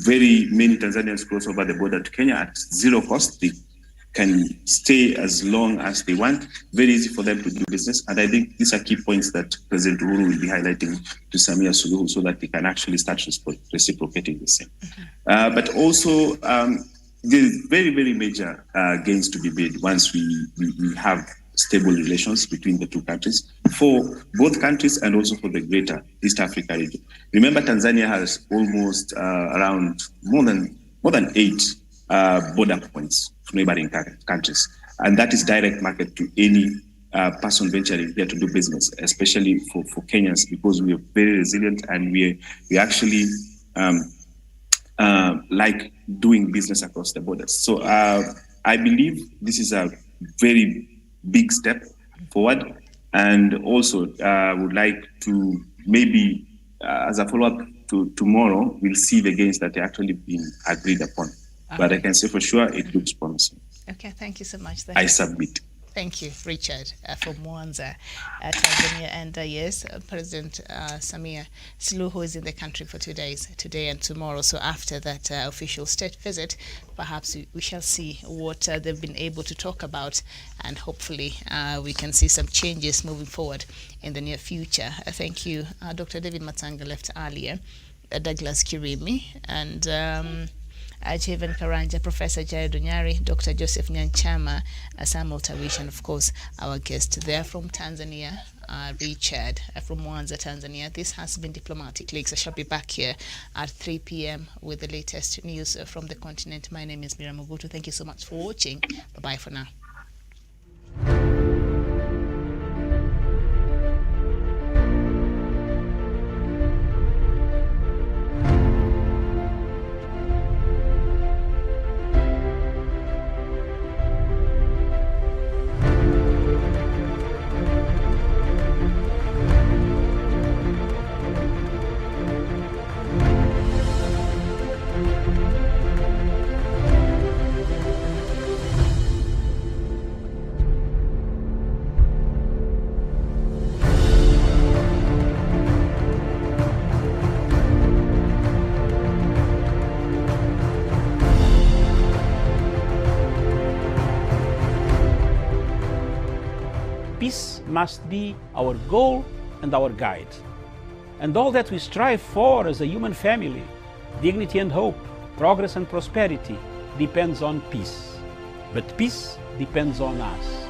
Very many Tanzanians cross over the border to Kenya at zero cost. They can stay as long as they want. Very easy for them to do business. And I think these are key points that President Uhuru will be highlighting to Samia Suluhu so that they can actually start reciprocating the same. But also, there's very, very major gains to be made once we have stable relations between the two countries, for both countries and also for the greater East Africa region. Remember, Tanzania has almost around more than 8 border points to neighboring countries, and that is direct market to any person venturing here to do business, especially for Kenyans, because we are very resilient and we actually like doing business across the borders. So I believe this is a very big step forward, and also would like to maybe as a follow-up to tomorrow, we'll see the gains that are actually being agreed upon. But I can say for sure it looks promising. Okay, thank you so much. I submit. Thank you, Richard, from Mwanza, Tanzania. And yes, President Samia Suluhu is in the country for 2 days, today and tomorrow. So after that official state visit, perhaps we shall see what they've been able to talk about, and hopefully we can see some changes moving forward in the near future. Thank you. Dr. David Matanga left earlier, Douglas Kirimi, and Chevan Karanja, Professor Jared Onyari, Dr. Joseph Nyanchama, Samuel Tawish, and of course our guest there from Tanzania, Richard from Mwanza, Tanzania. This has been Diplomatic Leaks. I shall be back here at 3 p.m. with the latest news from the continent. My name is Miriam Mugutu. Thank you so much for watching. Bye-bye for now. Peace must be our goal and our guide. And all that we strive for as a human family, dignity and hope, progress and prosperity, depends on peace. But peace depends on us.